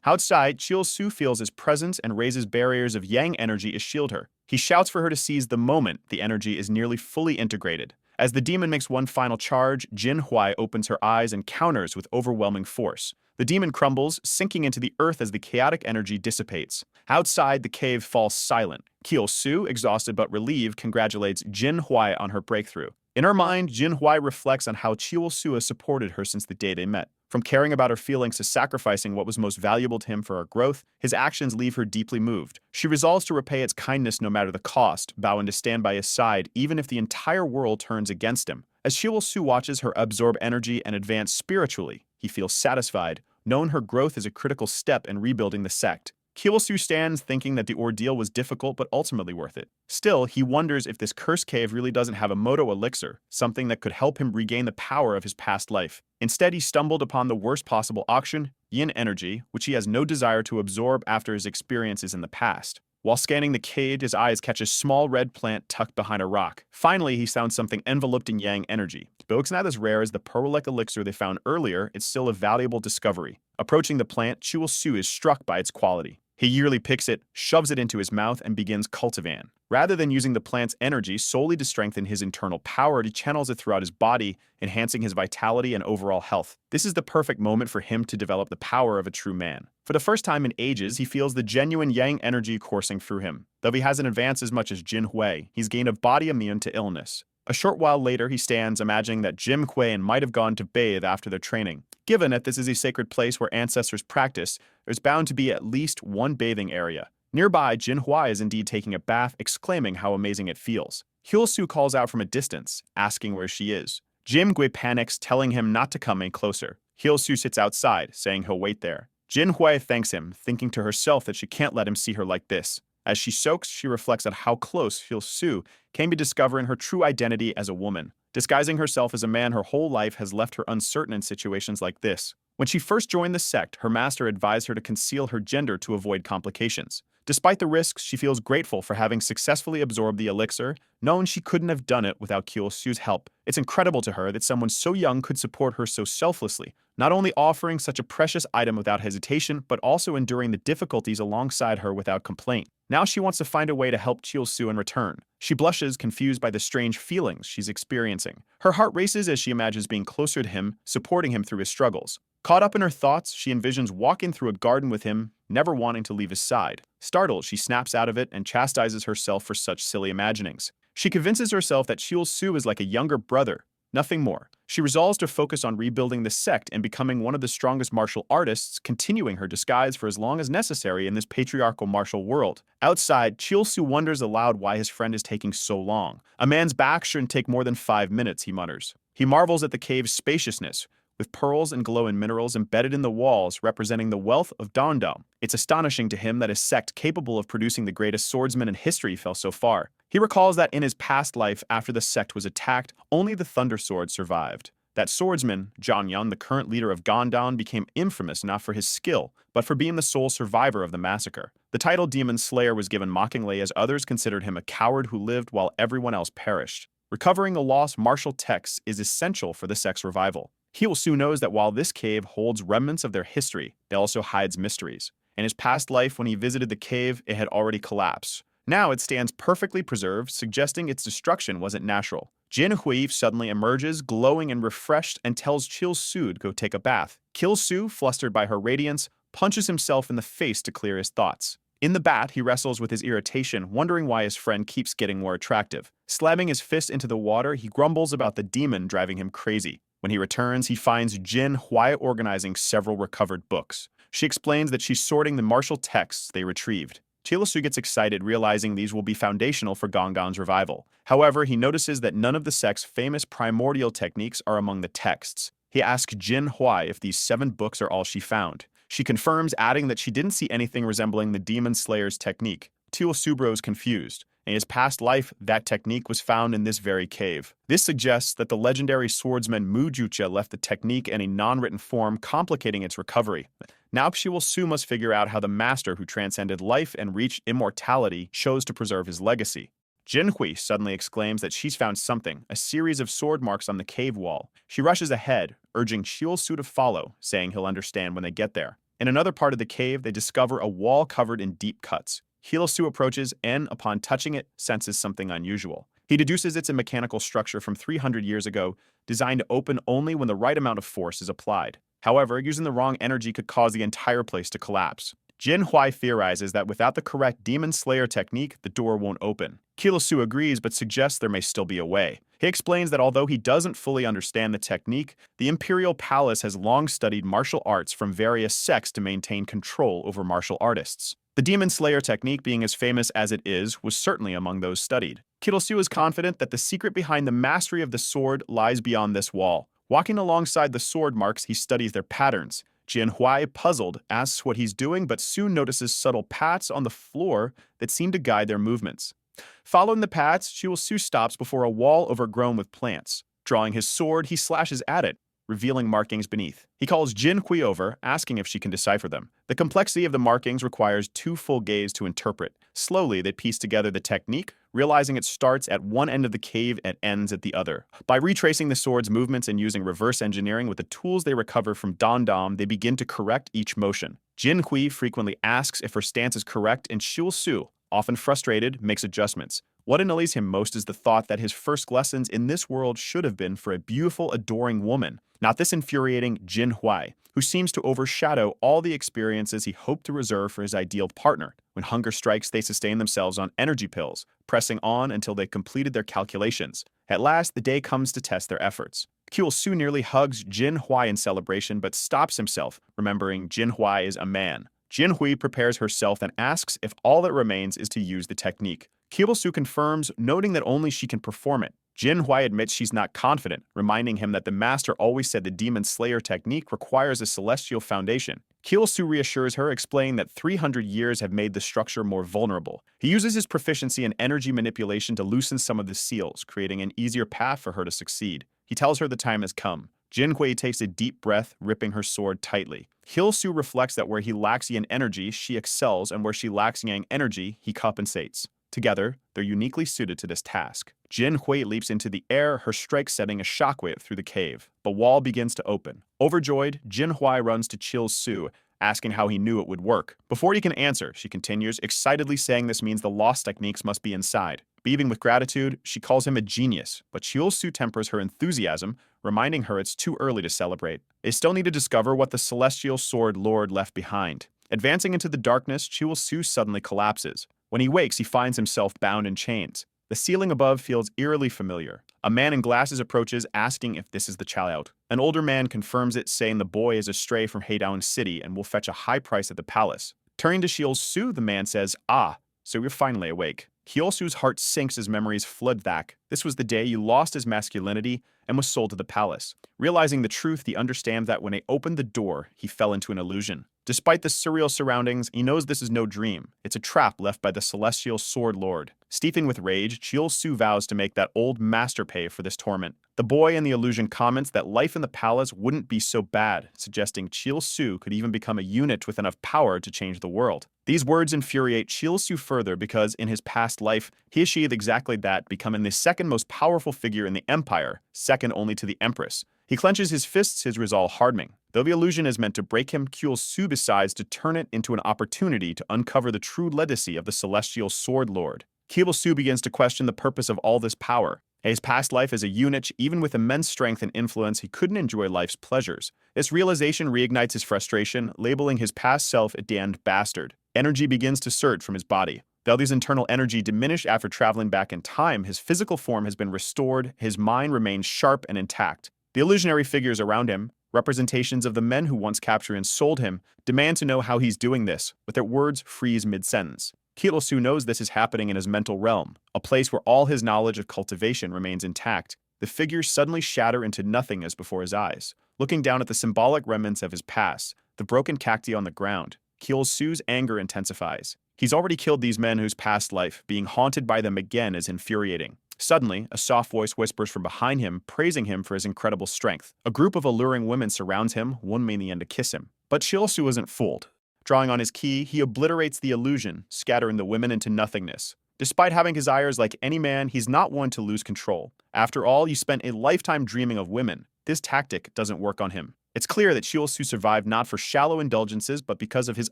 Outside, Kil-Su feels his presence and raises barriers of yang energy to shield her. He shouts for her to seize the moment the energy is nearly fully integrated. As the demon makes one final charge, Jinhui opens her eyes and counters with overwhelming force. The demon crumbles, sinking into the earth as the chaotic energy dissipates. Outside, the cave falls silent. Kil-Su, exhausted but relieved, congratulates Jinhui on her breakthrough. In her mind, Jinhui reflects on how Kil-Su has supported her since the day they met. From caring about her feelings to sacrificing what was most valuable to him for her growth, his actions leave her deeply moved. She resolves to repay its kindness no matter the cost, vowing to stand by his side even if the entire world turns against him. As Kil-Su watches her absorb energy and advance spiritually, he feels satisfied, knowing her growth is a critical step in rebuilding the sect. Kil-Su stands thinking that the ordeal was difficult but ultimately worth it. Still, he wonders if this cursed cave really doesn't have a Moto elixir, something that could help him regain the power of his past life. Instead, he stumbled upon the worst possible option, yin energy, which he has no desire to absorb after his experiences in the past. While scanning the cave, his eyes catch a small red plant tucked behind a rock. Finally, he sounds something enveloped in yang energy. Though it's not as rare as the pearl-like elixir they found earlier, it's still a valuable discovery. Approaching the plant, Chul-Su is struck by its quality. He eagerly picks it, shoves it into his mouth, and begins cultivating. Rather than using the plant's energy solely to strengthen his internal power, he channels it throughout his body, enhancing his vitality and overall health. This is the perfect moment for him to develop the power of a true man. For the first time in ages, he feels the genuine yang energy coursing through him. Though he hasn't advanced as much as Jin Hui, he's gained a body immune to illness. A short while later, he stands, imagining that Jim Hui might have gone to bathe after their training. Given that this is a sacred place where ancestors practice, there's bound to be at least one bathing area. Nearby, Jin Hui is indeed taking a bath, exclaiming how amazing it feels. Hyul-Su calls out from a distance, asking where she is. Jim Hui panics, telling him not to come any closer. Hyul-Su sits outside, saying he'll wait there. Jin Hui thanks him, thinking to herself that she can't let him see her like this. As she soaks, she reflects on how close Hyul-Su came to discovering her true identity as a woman. Disguising herself as a man her whole life has left her uncertain in situations like this. When she first joined the sect, her master advised her to conceal her gender to avoid complications. Despite the risks, she feels grateful for having successfully absorbed the elixir, knowing she couldn't have done it without Hyul-Su's help. It's incredible to her that someone so young could support her so selflessly, not only offering such a precious item without hesitation, but also enduring the difficulties alongside her without complaint. Now she wants to find a way to help Hyul-Su in return. She blushes, confused by the strange feelings she's experiencing. Her heart races as she imagines being closer to him, supporting him through his struggles. Caught up in her thoughts, she envisions walking through a garden with him, never wanting to leave his side. Startled, she snaps out of it and chastises herself for such silly imaginings. She convinces herself that Hyul-Su is like a younger brother, nothing more. She resolves to focus on rebuilding the sect and becoming one of the strongest martial artists, continuing her disguise for as long as necessary in this patriarchal martial world. Outside, Hyul-Su wonders aloud why his friend is taking so long. A man's back shouldn't take more than 5 minutes, he mutters. He marvels at the cave's spaciousness, with pearls and glowing minerals embedded in the walls representing the wealth of Dondom. It's astonishing to him that a sect capable of producing the greatest swordsman in history fell so far. He recalls that in his past life, after the sect was attacked, only the Thunder Sword survived. That swordsman, Zhang Yun, the current leader of Gondan, became infamous not for his skill, but for being the sole survivor of the massacre. The title Demon Slayer was given mockingly as others considered him a coward who lived while everyone else perished. Recovering the lost martial texts is essential for the sect's revival. Hyul-Su knows that while this cave holds remnants of their history, it also hides mysteries. In his past life, when he visited the cave, it had already collapsed. Now it stands perfectly preserved, suggesting its destruction wasn't natural. Jin Hui suddenly emerges, glowing and refreshed, and tells Hyul-Su to go take a bath. Hyul-Su, flustered by her radiance, punches himself in the face to clear his thoughts. In the bath, he wrestles with his irritation, wondering why his friend keeps getting more attractive. Slamming his fist into the water, he grumbles about the demon driving him crazy. When he returns, he finds Jin Hui organizing several recovered books. She explains that she's sorting the martial texts they retrieved. Hyul-Su gets excited, realizing these will be foundational for Gonggon's revival. However, he notices that none of the sect's famous primordial techniques are among the texts. He asks Jin Hui if these 7 books are all she found. She confirms, adding that she didn't see anything resembling the Demon Slayer's technique. Hyul-Su grows confused. In his past life, that technique was found in this very cave. This suggests that the legendary swordsman Mu Jucha left the technique in a non-written form, complicating its recovery. Now Hyul-Su must figure out how the master who transcended life and reached immortality chose to preserve his legacy. Jin Hui suddenly exclaims that she's found something, a series of sword marks on the cave wall. She rushes ahead, urging Hyul-Su to follow, saying he'll understand when they get there. In another part of the cave, they discover a wall covered in deep cuts. Hyul-Su approaches and, upon touching it, senses something unusual. He deduces it's a mechanical structure from 300 years ago, designed to open only when the right amount of force is applied. However, using the wrong energy could cause the entire place to collapse. Jin Hui theorizes that without the correct Demon Slayer technique, the door won't open. Hyul-Su agrees but suggests there may still be a way. He explains that although he doesn't fully understand the technique, the Imperial Palace has long studied martial arts from various sects to maintain control over martial artists. The Demon Slayer technique, being as famous as it is, was certainly among those studied. Hyul-Su is confident that the secret behind the mastery of the sword lies beyond this wall. Walking alongside the sword marks, he studies their patterns. Jin Hui, puzzled, asks what he's doing, but soon notices subtle pats on the floor that seem to guide their movements. Following the pats, Hyul-Su stops before a wall overgrown with plants. Drawing his sword, he slashes at it. revealing markings beneath. He calls Jin Hui over, asking if she can decipher them. The complexity of the markings requires 2 full gaze to interpret. Slowly, they piece together the technique, realizing it starts at one end of the cave and ends at the other. By retracing the sword's movements and using reverse engineering with the tools they recover from Don Dom, they begin to correct each motion. Jin Hui frequently asks if her stance is correct, and Xiu Su, often frustrated, makes adjustments. What annoys him most is the thought that his first lessons in this world should have been for a beautiful, adoring woman, not this infuriating Jin Hui, who seems to overshadow all the experiences he hoped to reserve for his ideal partner. When hunger strikes, they sustain themselves on energy pills, pressing on until they completed their calculations. At last, the day comes to test their efforts. Kyul Su nearly hugs Jin Hui in celebration but stops himself, remembering Jin Hui is a man. Jin Hui prepares herself and asks if all that remains is to use the technique. Kyul Su confirms, noting that only she can perform it. Jin Hui admits she's not confident, reminding him that the master always said the Demon Slayer technique requires a celestial foundation. Kyul Su reassures her, explaining that 300 years have made the structure more vulnerable. He uses his proficiency in energy manipulation to loosen some of the seals, creating an easier path for her to succeed. He tells her the time has come. Jin Hui takes a deep breath, gripping her sword tightly. Kyul Su reflects that where he lacks yin energy, she excels, and where she lacks yang energy, he compensates. Together, they're uniquely suited to this task. Jin Hui leaps into the air, her strike setting a shockwave through the cave. The wall begins to open. Overjoyed, Jin Hui runs to Kyul Su, asking how he knew it would work. Before he can answer, she continues, excitedly saying this means the lost techniques must be inside. Beaming with gratitude, she calls him a genius, but Kyul Su tempers her enthusiasm, reminding her it's too early to celebrate. They still need to discover what the Celestial Sword Lord left behind. Advancing into the darkness, Kyul Su suddenly collapses. When he wakes, he finds himself bound in chains. The ceiling above feels eerily familiar. A man in glasses approaches, asking if this is the child. An older man confirms it, saying the boy is a stray from Heidaun City and will fetch a high price at the palace. Turning to Kyul Su, the man says, "Ah, so you're finally awake." Kyul Su's heart sinks as memories flood back. This was the day you lost his masculinity and was sold to the palace. Realizing the truth, he understands that when he opened the door, he fell into an illusion. Despite the surreal surroundings, he knows this is no dream. It's a trap left by the Celestial Sword Lord. Steeping with rage, Kyul Su vows to make that old master pay for this torment. The boy in the illusion comments that life in the palace wouldn't be so bad, suggesting Kyul Su could even become a unit with enough power to change the world. These words infuriate Kyul Su further because in his past life, he achieved exactly that, becoming the second most powerful figure in the empire, second only to the Empress. He clenches his fists, his resolve hardening. Though the illusion is meant to break him, Kyul Su decides to turn it into an opportunity to uncover the true legacy of the Celestial Sword Lord. Kyul Su begins to question the purpose of all this power. In his past life as a eunuch, even with immense strength and influence, he couldn't enjoy life's pleasures. This realization reignites his frustration, labeling his past self a damned bastard. Energy begins to surge from his body. Though his internal energy diminished after traveling back in time, his physical form has been restored, his mind remains sharp and intact. The illusionary figures around him, representations of the men who once captured and sold him, demand to know how he's doing this, but their words freeze mid-sentence. Kyul Su knows this is happening in his mental realm, a place where all his knowledge of cultivation remains intact. The figures suddenly shatter into nothingness before his eyes. Looking down at the symbolic remnants of his past, the broken cacti on the ground, Kyul Su's anger intensifies. He's already killed these men whose past life, being haunted by them again, is infuriating. Suddenly, a soft voice whispers from behind him, praising him for his incredible strength. A group of alluring women surrounds him, one may in the end to kiss him. But Kyul Su isn't fooled. Drawing on his key, he obliterates the illusion, scattering the women into nothingness. Despite having desires like any man, he's not one to lose control. After all, you spent a lifetime dreaming of women. This tactic doesn't work on him. It's clear that Kyul Su survived not for shallow indulgences, but because of his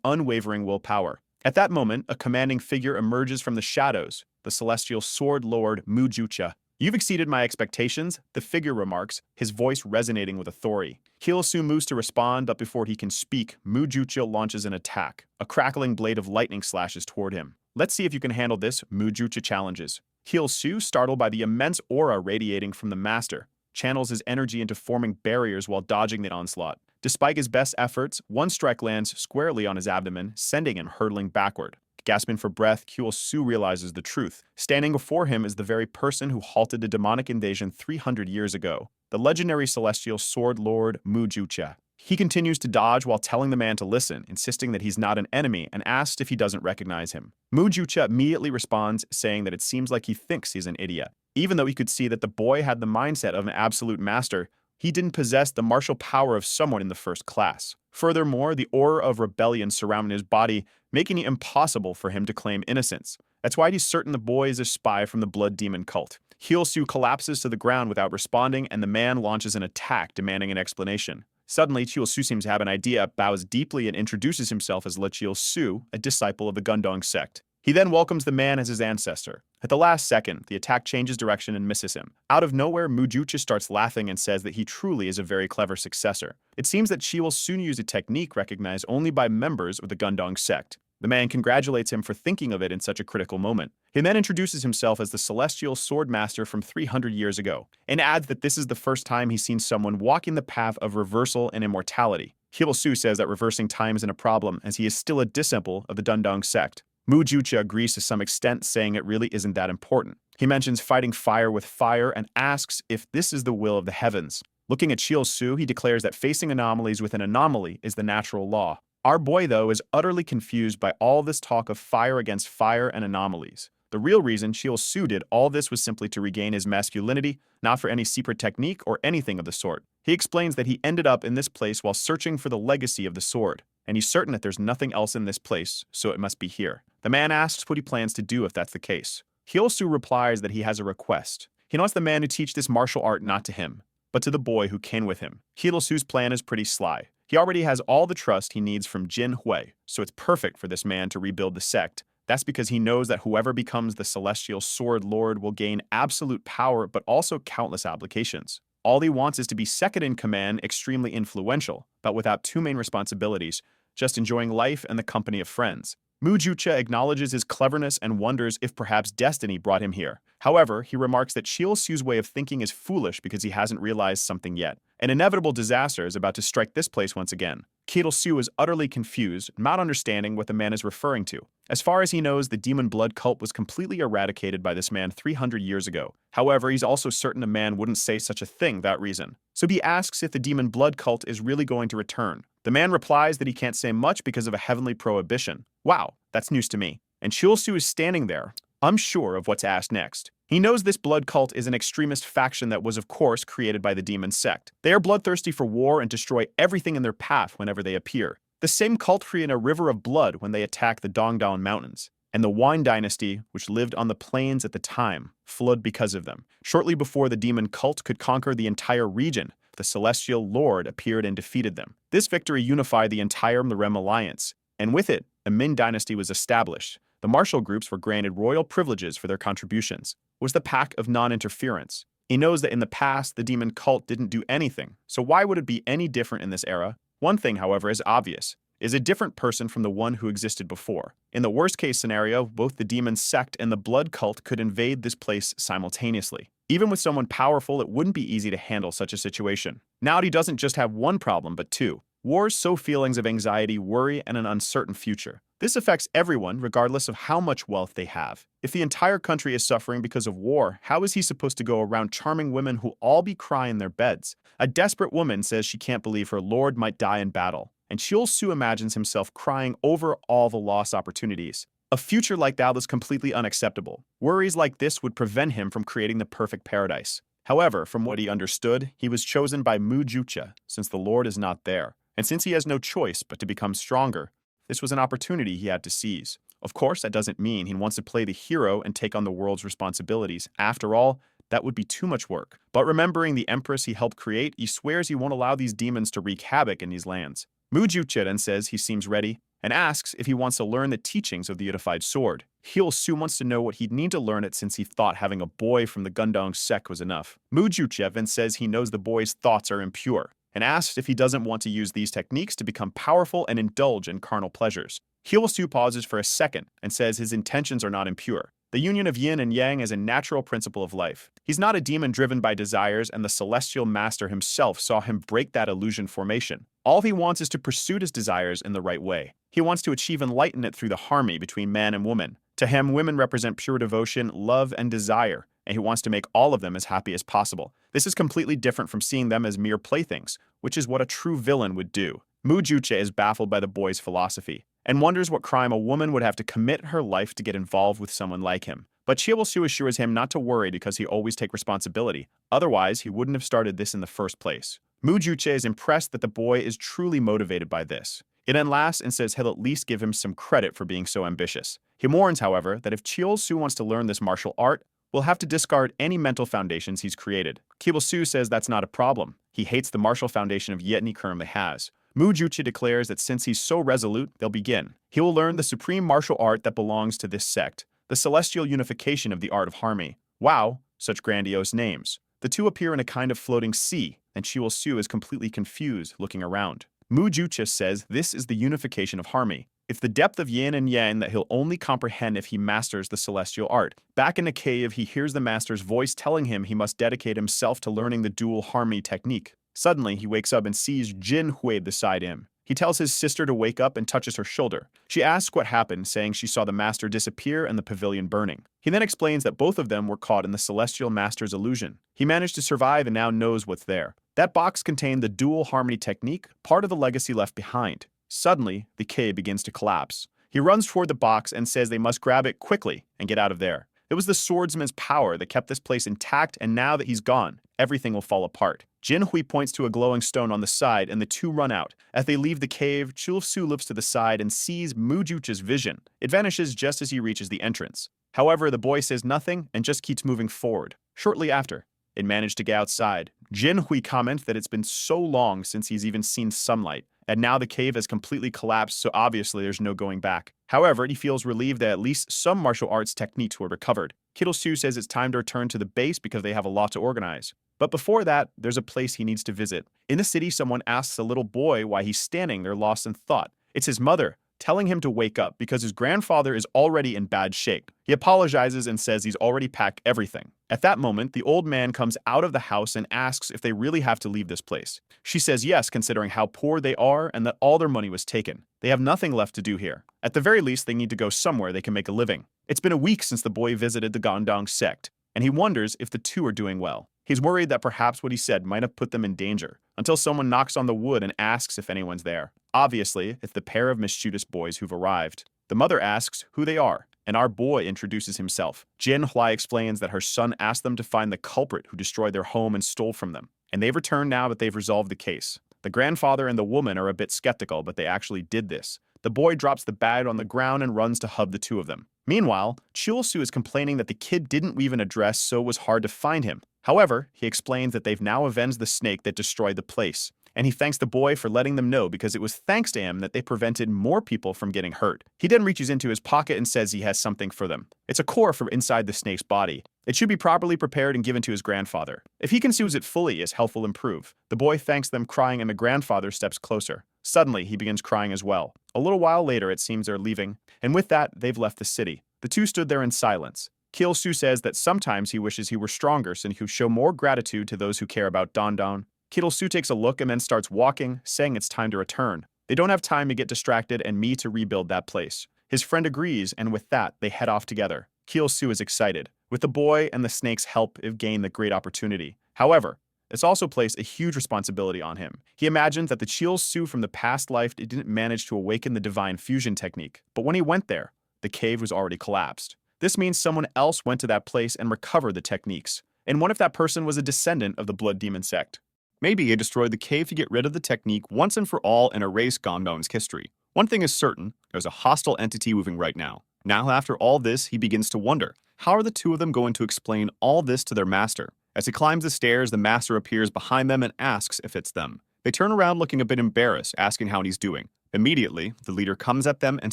unwavering willpower. At that moment, a commanding figure emerges from the shadows, the Celestial Sword Lord Mujucha. "You've exceeded my expectations," the figure remarks, his voice resonating with authority. Kyul Su moves to respond, but before he can speak, Mujucha launches an attack. A crackling blade of lightning slashes toward him. "Let's see if you can handle this," Mujucha challenges. Kyul Su, startled by the immense aura radiating from the master, channels his energy into forming barriers while dodging the onslaught. Despite his best efforts, one strike lands squarely on his abdomen, sending him hurtling backward. Gasping for breath, Kyul Su realizes the truth. Standing before him is the very person who halted the demonic invasion 300 years ago, the legendary Celestial Sword Lord Mujucha. He continues to dodge while telling the man to listen, insisting that he's not an enemy, and asks if he doesn't recognize him. Mujucha immediately responds, saying that it seems like he thinks he's an idiot. Even though he could see that the boy had the mindset of an absolute master, he didn't possess the martial power of someone in the first class. Furthermore, the aura of rebellion surrounding his body, making it impossible for him to claim innocence. That's why he's certain the boy is a spy from the blood demon cult. Hyolsu collapses to the ground without responding, and the man launches an attack demanding an explanation. Suddenly, Hyolsu seems to have an idea, bows deeply, and introduces himself as Hyolsu, a disciple of the Gundong sect. He then welcomes the man as his ancestor. At the last second, the attack changes direction and misses him. Out of nowhere, Mujucha starts laughing and says that he truly is a very clever successor. It seems that she will soon use a technique recognized only by members of the Gundong sect. The man congratulates him for thinking of it in such a critical moment. He then introduces himself as the celestial sword master from 300 years ago, and adds that this is the first time he's seen someone walking the path of reversal and immortality. Hyolsu says that reversing time isn't a problem, as he is still a disciple of the Gundong sect. Mujucha agrees to some extent, saying it really isn't that important. He mentions fighting fire with fire and asks if this is the will of the heavens. Looking at Hyolsu, he declares that facing anomalies with an anomaly is the natural law. Our boy, though, is utterly confused by all this talk of fire against fire and anomalies. The real reason Hyolsu did all this was simply to regain his masculinity, not for any secret technique or anything of the sort. He explains that he ended up in this place while searching for the legacy of the sword, and he's certain that there's nothing else in this place, so it must be here. The man asks what he plans to do if that's the case. Hyolsu replies that he has a request. He wants the man to teach this martial art not to him, but to the boy who came with him. Hyolsu's plan is pretty sly. He already has all the trust he needs from Jin Hui, so it's perfect for this man to rebuild the sect. That's because he knows that whoever becomes the celestial sword lord will gain absolute power but also countless obligations. All he wants is to be second in command, extremely influential, but without two main responsibilities, just enjoying life and the company of friends. Mujucha acknowledges his cleverness and wonders if perhaps destiny brought him here. However, he remarks that Hyolsu's way of thinking is foolish because he hasn't realized something yet. An inevitable disaster is about to strike this place once again. Hyolsu is utterly confused, not understanding what the man is referring to. As far as he knows, the demon blood cult was completely eradicated by this man 300 years ago. However, he's also certain a man wouldn't say such a thing without reason. So he asks if the demon blood cult is really going to return. The man replies that he can't say much because of a heavenly prohibition. Wow, that's news to me. And Hyolsu is standing there, unsure of what to ask next. He knows this blood cult is an extremist faction that was, of course, created by the demon sect. They are bloodthirsty for war and destroy everything in their path whenever they appear. The same cult created a river of blood when they attacked the Dongdaon Mountains, and the Wine dynasty, which lived on the plains at the time, fled because of them. Shortly before the demon cult could conquer the entire region, the celestial lord appeared and defeated them. This victory unified the entire Merem alliance, and with it, a Min dynasty was established. The martial groups were granted royal privileges for their contributions. It was the pact of non-interference. He knows that in the past, the demon cult didn't do anything, so why would it be any different in this era? One thing, however, is obvious. Is a different person from the one who existed before. In the worst-case scenario, both the demon sect and the blood cult could invade this place simultaneously. Even with someone powerful, it wouldn't be easy to handle such a situation. Now he doesn't just have one problem, but two. Wars sow feelings of anxiety, worry, and an uncertain future. This affects everyone, regardless of how much wealth they have. If the entire country is suffering because of war, how is he supposed to go around charming women who'll all be crying in their beds? A desperate woman says she can't believe her lord might die in battle, and Hyolsu imagines himself crying over all the lost opportunities. A future like that is completely unacceptable. Worries like this would prevent him from creating the perfect paradise. However, from what he understood, he was chosen by Mujucha, since the lord is not there. And since he has no choice but to become stronger, this was an opportunity he had to seize. Of course, that doesn't mean he wants to play the hero and take on the world's responsibilities. After all, that would be too much work. But remembering the empress he helped create, he swears he won't allow these demons to wreak havoc in these lands. Mujucha then says he seems ready and asks if he wants to learn the teachings of the unified sword. Hyolsu wants to know what he'd need to learn it since he thought having a boy from the Gundong sect was enough. Mujucha then says he knows the boy's thoughts are impure, and asks if he doesn't want to use these techniques to become powerful and indulge in carnal pleasures. Hyolsu pauses for a second and says his intentions are not impure. The union of yin and yang is a natural principle of life. He's not a demon driven by desires, and the celestial master himself saw him break that illusion formation. All he wants is to pursue his desires in the right way. He wants to achieve enlightenment through the harmony between man and woman. To him, women represent pure devotion, love, and desire, and he wants to make all of them as happy as possible. This is completely different from seeing them as mere playthings, which is what a true villain would do. Mujucha is baffled by the boy's philosophy, and wonders what crime a woman would have to commit her life to get involved with someone like him. But Chiewol-su assures him not to worry because he always takes responsibility, otherwise he wouldn't have started this in the first place. Mu-juche is impressed that the boy is truly motivated by this. It then laughs and says he'll at least give him some credit for being so ambitious. He warns, however, that if Chiewol-su wants to learn this martial art, we'll have to discard any mental foundations he's created. Chiewol-su says that's not a problem. He hates the martial foundation of Yetni currently has. Mu-juche declares that since he's so resolute, they'll begin. He will learn the supreme martial art that belongs to this sect, the celestial unification of the art of harmony. Wow, such grandiose names. The two appear in a kind of floating sea, and Chiewol-su is completely confused, looking around. Mu-juche says this is the unification of harmony. It's the depth of yin and yang that he'll only comprehend if he masters the celestial art. Back in the cave, he hears the master's voice telling him he must dedicate himself to learning the dual harmony technique. Suddenly, he wakes up and sees Jin Hui beside him. He tells his sister to wake up and touches her shoulder. She asks what happened, saying she saw the master disappear and the pavilion burning. He then explains that both of them were caught in the celestial master's illusion. He managed to survive and now knows what's there. That box contained the dual harmony technique, part of the legacy left behind. Suddenly, the cave begins to collapse. He runs toward the box and says they must grab it quickly and get out of there. It was the swordsman's power that kept this place intact, and now that he's gone, everything will fall apart. Jin Hui points to a glowing stone on the side, and the two run out. As they leave the cave, Chiewol-su looks to the side and sees Mu-juche's vision. It vanishes just as he reaches the entrance. However, the boy says nothing and just keeps moving forward. Shortly after, it managed to get outside. Jin Hui comments that it's been so long since he's even seen sunlight, and now the cave has completely collapsed, so obviously there's no going back. However, he feels relieved that at least some martial arts techniques were recovered. Chiewol-su says it's time to return to the base because they have a lot to organize. But before that, there's a place he needs to visit. In the city, someone asks a little boy why he's standing there lost in thought. It's his mother, telling him to wake up because his grandfather is already in bad shape. He apologizes and says he's already packed everything. At that moment, the old man comes out of the house and asks if they really have to leave this place. She says yes, considering how poor they are and that all their money was taken. They have nothing left to do here. At the very least, they need to go somewhere they can make a living. It's been a week since the boy visited the Gondang sect, and he wonders if the two are doing well. He's worried that perhaps what he said might have put them in danger, until someone knocks on the wood and asks if anyone's there. Obviously, it's the pair of mischievous boys who've arrived. The mother asks who they are, and our boy introduces himself. Jin Hui explains that her son asked them to find the culprit who destroyed their home and stole from them, and they've returned now that they've resolved the case. The grandfather and the woman are a bit skeptical, but they actually did this. The boy drops the bag on the ground and runs to hug the two of them. Meanwhile, Chiewol-su is complaining that the kid didn't leave an address, so it was hard to find him. However, he explains that they've now avenged the snake that destroyed the place, and he thanks the boy for letting them know because it was thanks to him that they prevented more people from getting hurt. He then reaches into his pocket and says he has something for them. It's a core from inside the snake's body. It should be properly prepared and given to his grandfather. If he can use it fully, his health will improve. The boy thanks them, crying, and the grandfather steps closer. Suddenly, he begins crying as well. A little while later, it seems they're leaving, and with that, they've left the city. The two stood there in silence. Chiewol-su says that sometimes he wishes he were stronger so he could show more gratitude to those who care about Dandong. Chiewol-su takes a look and then starts walking, saying it's time to return. They don't have time to get distracted and me to rebuild that place. His friend agrees, and with that, they head off together. Chiewol-su is excited. With the boy and the snake's help, they've gained the great opportunity. However, it's also placed a huge responsibility on him. He imagines that the Chiewol-su from the past life didn't manage to awaken the divine fusion technique, but when he went there, the cave was already collapsed. This means someone else went to that place and recovered the techniques. And what if that person was a descendant of the Blood Demon sect? Maybe he destroyed the cave to get rid of the technique once and for all and erase Gondong's history. One thing is certain, there's a hostile entity moving right now. Now after all this, he begins to wonder, how are the two of them going to explain all this to their master? As he climbs the stairs, the master appears behind them and asks if it's them. They turn around looking a bit embarrassed, asking how he's doing. Immediately, the leader comes at them and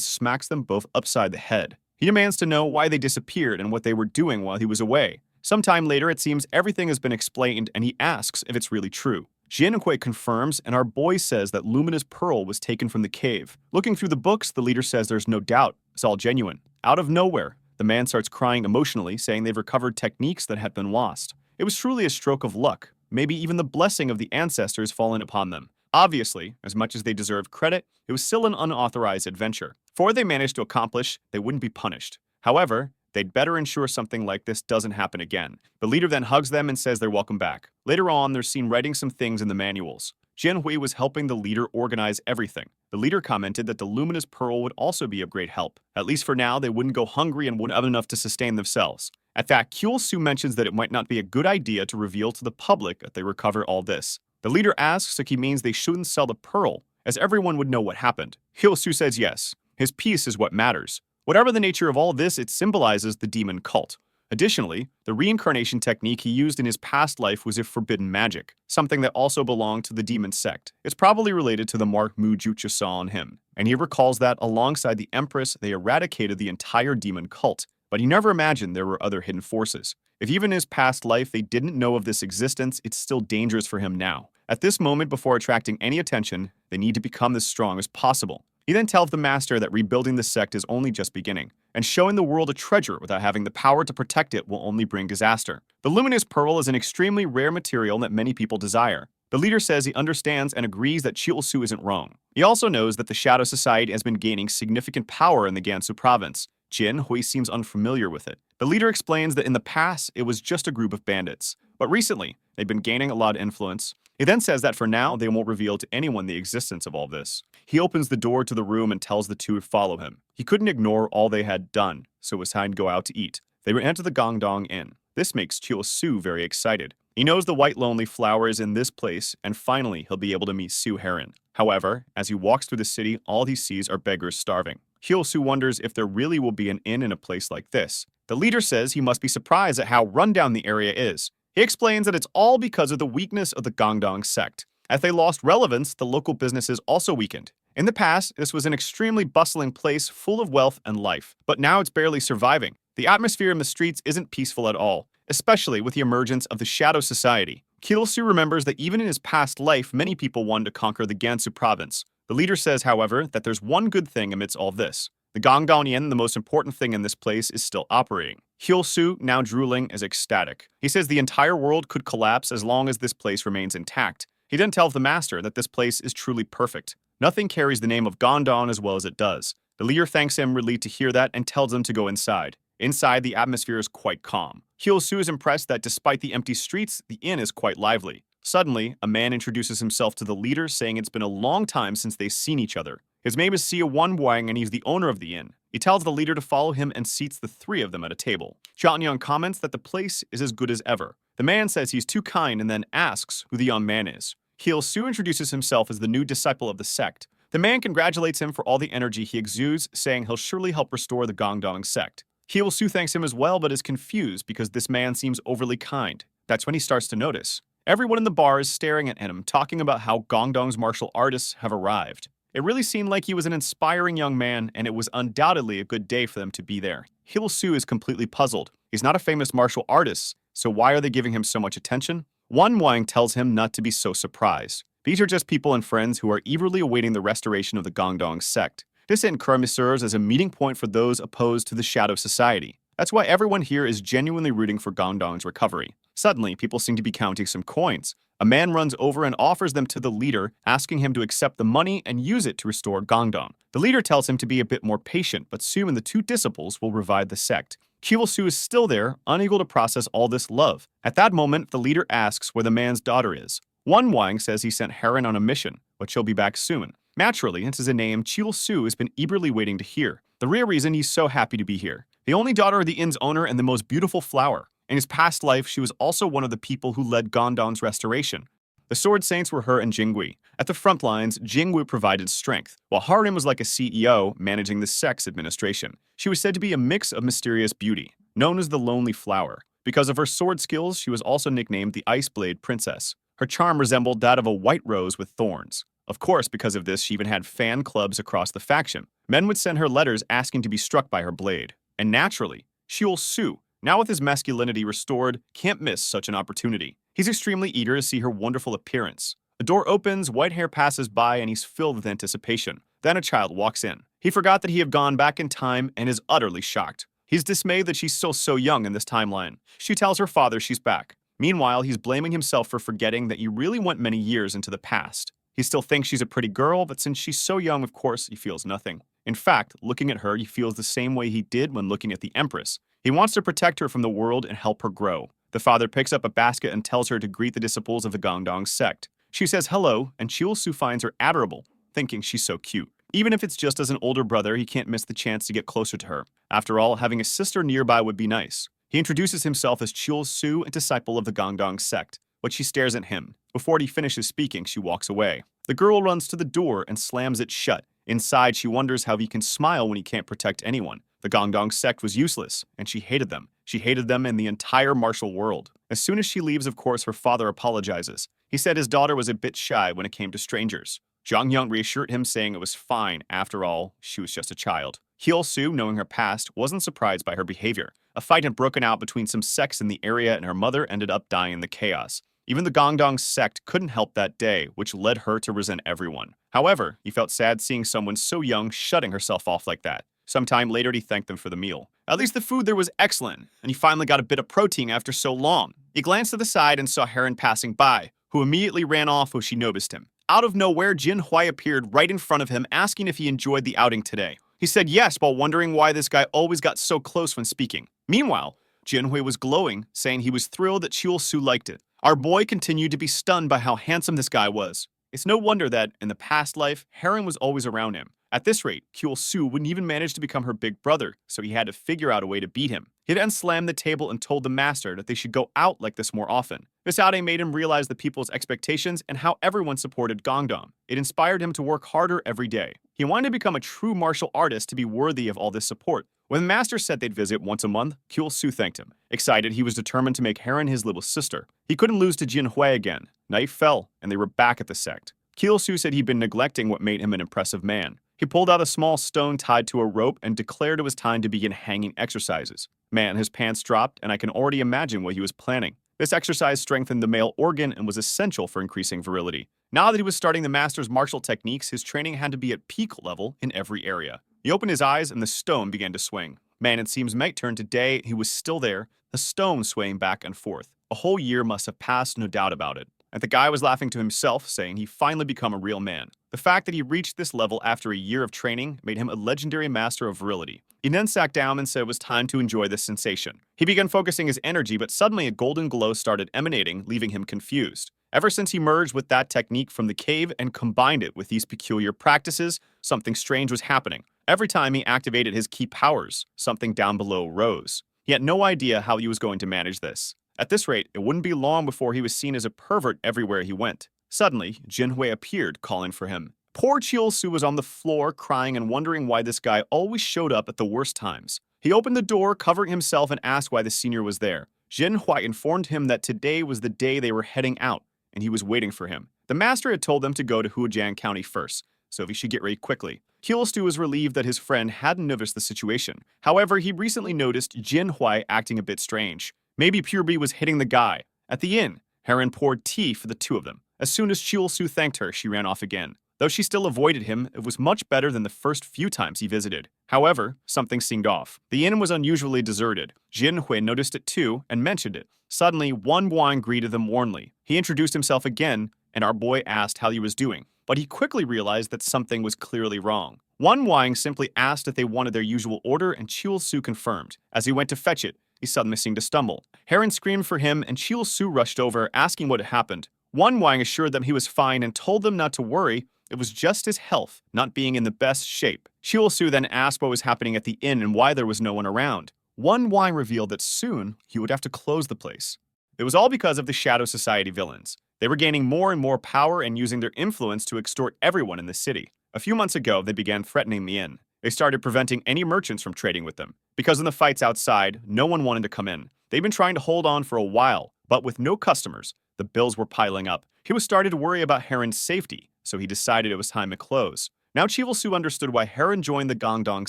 smacks them both upside the head. He demands to know why they disappeared and what they were doing while he was away. Sometime later, it seems everything has been explained, and he asks if it's really true. Jianquei confirms, and our boy says that Luminous Pearl was taken from the cave. Looking through the books, the leader says there's no doubt. It's all genuine. Out of nowhere, the man starts crying emotionally, saying they've recovered techniques that had been lost. It was truly a stroke of luck, maybe even the blessing of the ancestors fallen upon them. Obviously, as much as they deserve credit, it was still an unauthorized adventure. For what they managed to accomplish, they wouldn't be punished. However, they'd better ensure something like this doesn't happen again. The leader then hugs them and says they're welcome back. Later on, they're seen writing some things in the manuals. Jianhui was helping the leader organize everything. The leader commented that the luminous pearl would also be of great help. At least for now, they wouldn't go hungry and wouldn't have enough to sustain themselves. At that, Kyul-soo mentions that it might not be a good idea to reveal to the public that they recover all this. The leader asks if he means they shouldn't sell the pearl, as everyone would know what happened. Kyul-soo says yes. His peace is what matters. Whatever the nature of all this, it symbolizes the demon cult. Additionally, the reincarnation technique he used in his past life was a forbidden magic, something that also belonged to the demon sect. It's probably related to the mark Mu Jutsu saw on him, and he recalls that alongside the Empress, they eradicated the entire demon cult, but he never imagined there were other hidden forces. If even in his past life they didn't know of this existence, it's still dangerous for him now. At this moment, before attracting any attention, they need to become as strong as possible. He then tells the master that rebuilding the sect is only just beginning, and showing the world a treasure without having the power to protect it will only bring disaster. The luminous pearl is an extremely rare material that many people desire. The leader says he understands and agrees that Kyul-soo isn't wrong. He also knows that the Shadow Society has been gaining significant power in the Gansu province. Jianhui seems unfamiliar with it. The leader explains that in the past, it was just a group of bandits, but recently, they've been gaining a lot of influence. He then says that for now, they won't reveal to anyone the existence of all this. He opens the door to the room and tells the two to follow him. He couldn't ignore all they had done, so it was time to go out to eat. They enter the Gangdong Inn. This makes Kyul-soo very excited. He knows the white lonely flower is in this place, and finally he'll be able to meet Su Heron. However, as he walks through the city, all he sees are beggars starving. Kyul-soo wonders if there really will be an inn in a place like this. The leader says he must be surprised at how rundown the area is. He explains that it's all because of the weakness of the Gangdong sect. As they lost relevance, the local businesses also weakened. In the past, this was an extremely bustling place full of wealth and life, but now it's barely surviving. The atmosphere in the streets isn't peaceful at all, especially with the emergence of the Shadow Society. Kyul-soo remembers that even in his past life, many people wanted to conquer the Gansu province. The leader says, however, that there's one good thing amidst all this. The Gangdong Inn, the most important thing in this place, is still operating. Kyul-soo, now drooling, is ecstatic. He says the entire world could collapse as long as this place remains intact. He then tells the master that this place is truly perfect. Nothing carries the name of Gangdong as well as it does. The leader thanks him, relieved to hear that, and tells him to go inside. Inside, the atmosphere is quite calm. Kyul-soo is impressed that despite the empty streets, the inn is quite lively. Suddenly, a man introduces himself to the leader, saying it's been a long time since they've seen each other. His name is Sia Wang, and he's the owner of the inn. He tells the leader to follow him and seats the three of them at a table. Chanyang comments that the place is as good as ever. The man says he's too kind and then asks who the young man is. Kyul-soo introduces himself as the new disciple of the sect. The man congratulates him for all the energy he exudes, saying he'll surely help restore the Gangdong sect. Kyul-soo thanks him as well, but is confused because this man seems overly kind. That's when he starts to notice. Everyone in the bar is staring at him, talking about how Gangdong's martial artists have arrived. It really seemed like he was an inspiring young man, and it was undoubtedly a good day for them to be there. Kyul-soo is completely puzzled. He's not a famous martial artist, so why are they giving him so much attention? Wang tells him not to be so surprised. These are just people and friends who are eagerly awaiting the restoration of the Gangdong sect. This inn currently serves as a meeting point for those opposed to the Shadow Society. That's why everyone here is genuinely rooting for Gangdong's recovery. Suddenly, people seem to be counting some coins. A man runs over and offers them to the leader, asking him to accept the money and use it to restore Gangdong. The leader tells him to be a bit more patient, but soon the two disciples will revive the sect. Kyul-soo is still there, unable to process all this love. At that moment, the leader asks where the man's daughter is. Wang says he sent Heron on a mission, but she'll be back soon. Naturally, this is a name Kyul-soo has been eagerly waiting to hear. The real reason he's so happy to be here. The only daughter of the inn's owner and the most beautiful flower. In his past life, she was also one of the people who led Gangdong's restoration. The Sword Saints were her and Jingui. At the front lines, Jingui provided strength, while Harim was like a CEO managing the sect's administration. She was said to be a mix of mysterious beauty, known as the Lonely Flower. Because of her sword skills, she was also nicknamed the Ice Blade Princess. Her charm resembled that of a white rose with thorns. Of course, because of this, she even had fan clubs across the faction. Men would send her letters asking to be struck by her blade. And naturally, Kyul-soo, now with his masculinity restored, can't miss such an opportunity. He's extremely eager to see her wonderful appearance. A door opens, white hair passes by, and he's filled with anticipation. Then a child walks in. He forgot that he had gone back in time and is utterly shocked. He's dismayed that she's still so young in this timeline. She tells her father she's back. Meanwhile, he's blaming himself for forgetting that he really went many years into the past. He still thinks she's a pretty girl, but since she's so young, of course, he feels nothing. In fact, looking at her, he feels the same way he did when looking at the Empress. He wants to protect her from the world and help her grow. The father picks up a basket and tells her to greet the disciples of the Gangdong sect. She says hello, and Chul-soo finds her adorable, thinking she's so cute. Even if it's just as an older brother, he can't miss the chance to get closer to her. After all, having a sister nearby would be nice. He introduces himself as Chul-soo, a disciple of the Gangdong sect, but she stares at him. Before he finishes speaking, she walks away. The girl runs to the door and slams it shut. Inside, she wonders how he can smile when he can't protect anyone. The Gangdong sect was useless, and she hated them. She hated them and the entire martial world. As soon as she leaves, of course, her father apologizes. He said his daughter was a bit shy when it came to strangers. Jang Young reassured him, saying it was fine. After all, she was just a child. Hyul-soo, knowing her past, wasn't surprised by her behavior. A fight had broken out between some sects in the area, and her mother ended up dying in the chaos. Even the Gangdong sect couldn't help that day, which led her to resent everyone. However, he felt sad seeing someone so young shutting herself off like that. Sometime later, he thanked them for the meal. At least the food there was excellent, and he finally got a bit of protein after so long. He glanced to the side and saw Heron passing by, who immediately ran off when she noticed him. Out of nowhere, Jin Hui appeared right in front of him, asking if he enjoyed the outing today. He said yes, while wondering why this guy always got so close when speaking. Meanwhile, Jin Hui was glowing, saying he was thrilled that Chul-soo liked it. Our boy continued to be stunned by how handsome this guy was. It's no wonder that, in the past life, Heron was always around him. At this rate, Chul-soo wouldn't even manage to become her big brother, so he had to figure out a way to beat him. He then slammed the table and told the master that they should go out like this more often. This outing made him realize the people's expectations and how everyone supported Gangdong. It inspired him to work harder every day. He wanted to become a true martial artist to be worthy of all this support. When the master said they'd visit once a month, Chul-soo thanked him. Excited, he was determined to make Heron his little sister. He couldn't lose to Jin Hui again. Night fell, and they were back at the sect. Chul-soo said he'd been neglecting what made him an impressive man. He pulled out a small stone tied to a rope and declared it was time to begin hanging exercises. Man, his pants dropped, and I can already imagine what he was planning. This exercise strengthened the male organ and was essential for increasing virility. Now that he was starting the master's martial techniques, his training had to be at peak level in every area. He opened his eyes and the stone began to swing. Man, it seems night turned to day. He was still there, the stone swaying back and forth. A whole year must have passed, no doubt about it. And the guy was laughing to himself, saying he finally become a real man. The fact that he reached this level after a year of training made him a legendary master of virility. He then sat down and said it was time to enjoy this sensation. He began focusing his energy, but suddenly a golden glow started emanating, leaving him confused. Ever since he merged with that technique from the cave and combined it with these peculiar practices, something strange was happening. Every time he activated his key powers, something down below rose. He had no idea how he was going to manage this. At this rate, it wouldn't be long before he was seen as a pervert everywhere he went. Suddenly, Jin Hui appeared, calling for him. Poor Chul-soo was on the floor, crying and wondering why this guy always showed up at the worst times. He opened the door, covering himself, and asked why the senior was there. Jin Hui informed him that today was the day they were heading out, and he was waiting for him. The master had told them to go to Hujian County first, so he should get ready quickly. Chul-soo was relieved that his friend hadn't noticed the situation. However, he recently noticed Jin Hui acting a bit strange. Maybe puberty was hitting the guy. At the inn, Heron poured tea for the two of them. As soon as Chul-soo thanked her, she ran off again. Though she still avoided him, it was much better than the first few times he visited. However, something seemed off. The inn was unusually deserted. Jin Hui noticed it too and mentioned it. Suddenly, Wan Wang greeted them warmly. He introduced himself again, and our boy asked how he was doing. But he quickly realized that something was clearly wrong. Wan Wang simply asked if they wanted their usual order, and Chul-soo confirmed. As he went to fetch it, he suddenly seemed to stumble. Heron screamed for him, and Chul-soo rushed over, asking what had happened. Wan Wang assured them he was fine and told them not to worry. It was just his health, not being in the best shape. Chul-soo then asked what was happening at the inn and why there was no one around. Wan Wang revealed that soon he would have to close the place. It was all because of the Shadow Society villains. They were gaining more and more power and using their influence to extort everyone in the city. A few months ago, they began threatening the inn. They started preventing any merchants from trading with them. Because in the fights outside, no one wanted to come in. They've been trying to hold on for a while, but with no customers, the bills were piling up. He was starting to worry about Heron's safety, so he decided it was time to close. Now Chul-soo understood why Heron joined the Gangdong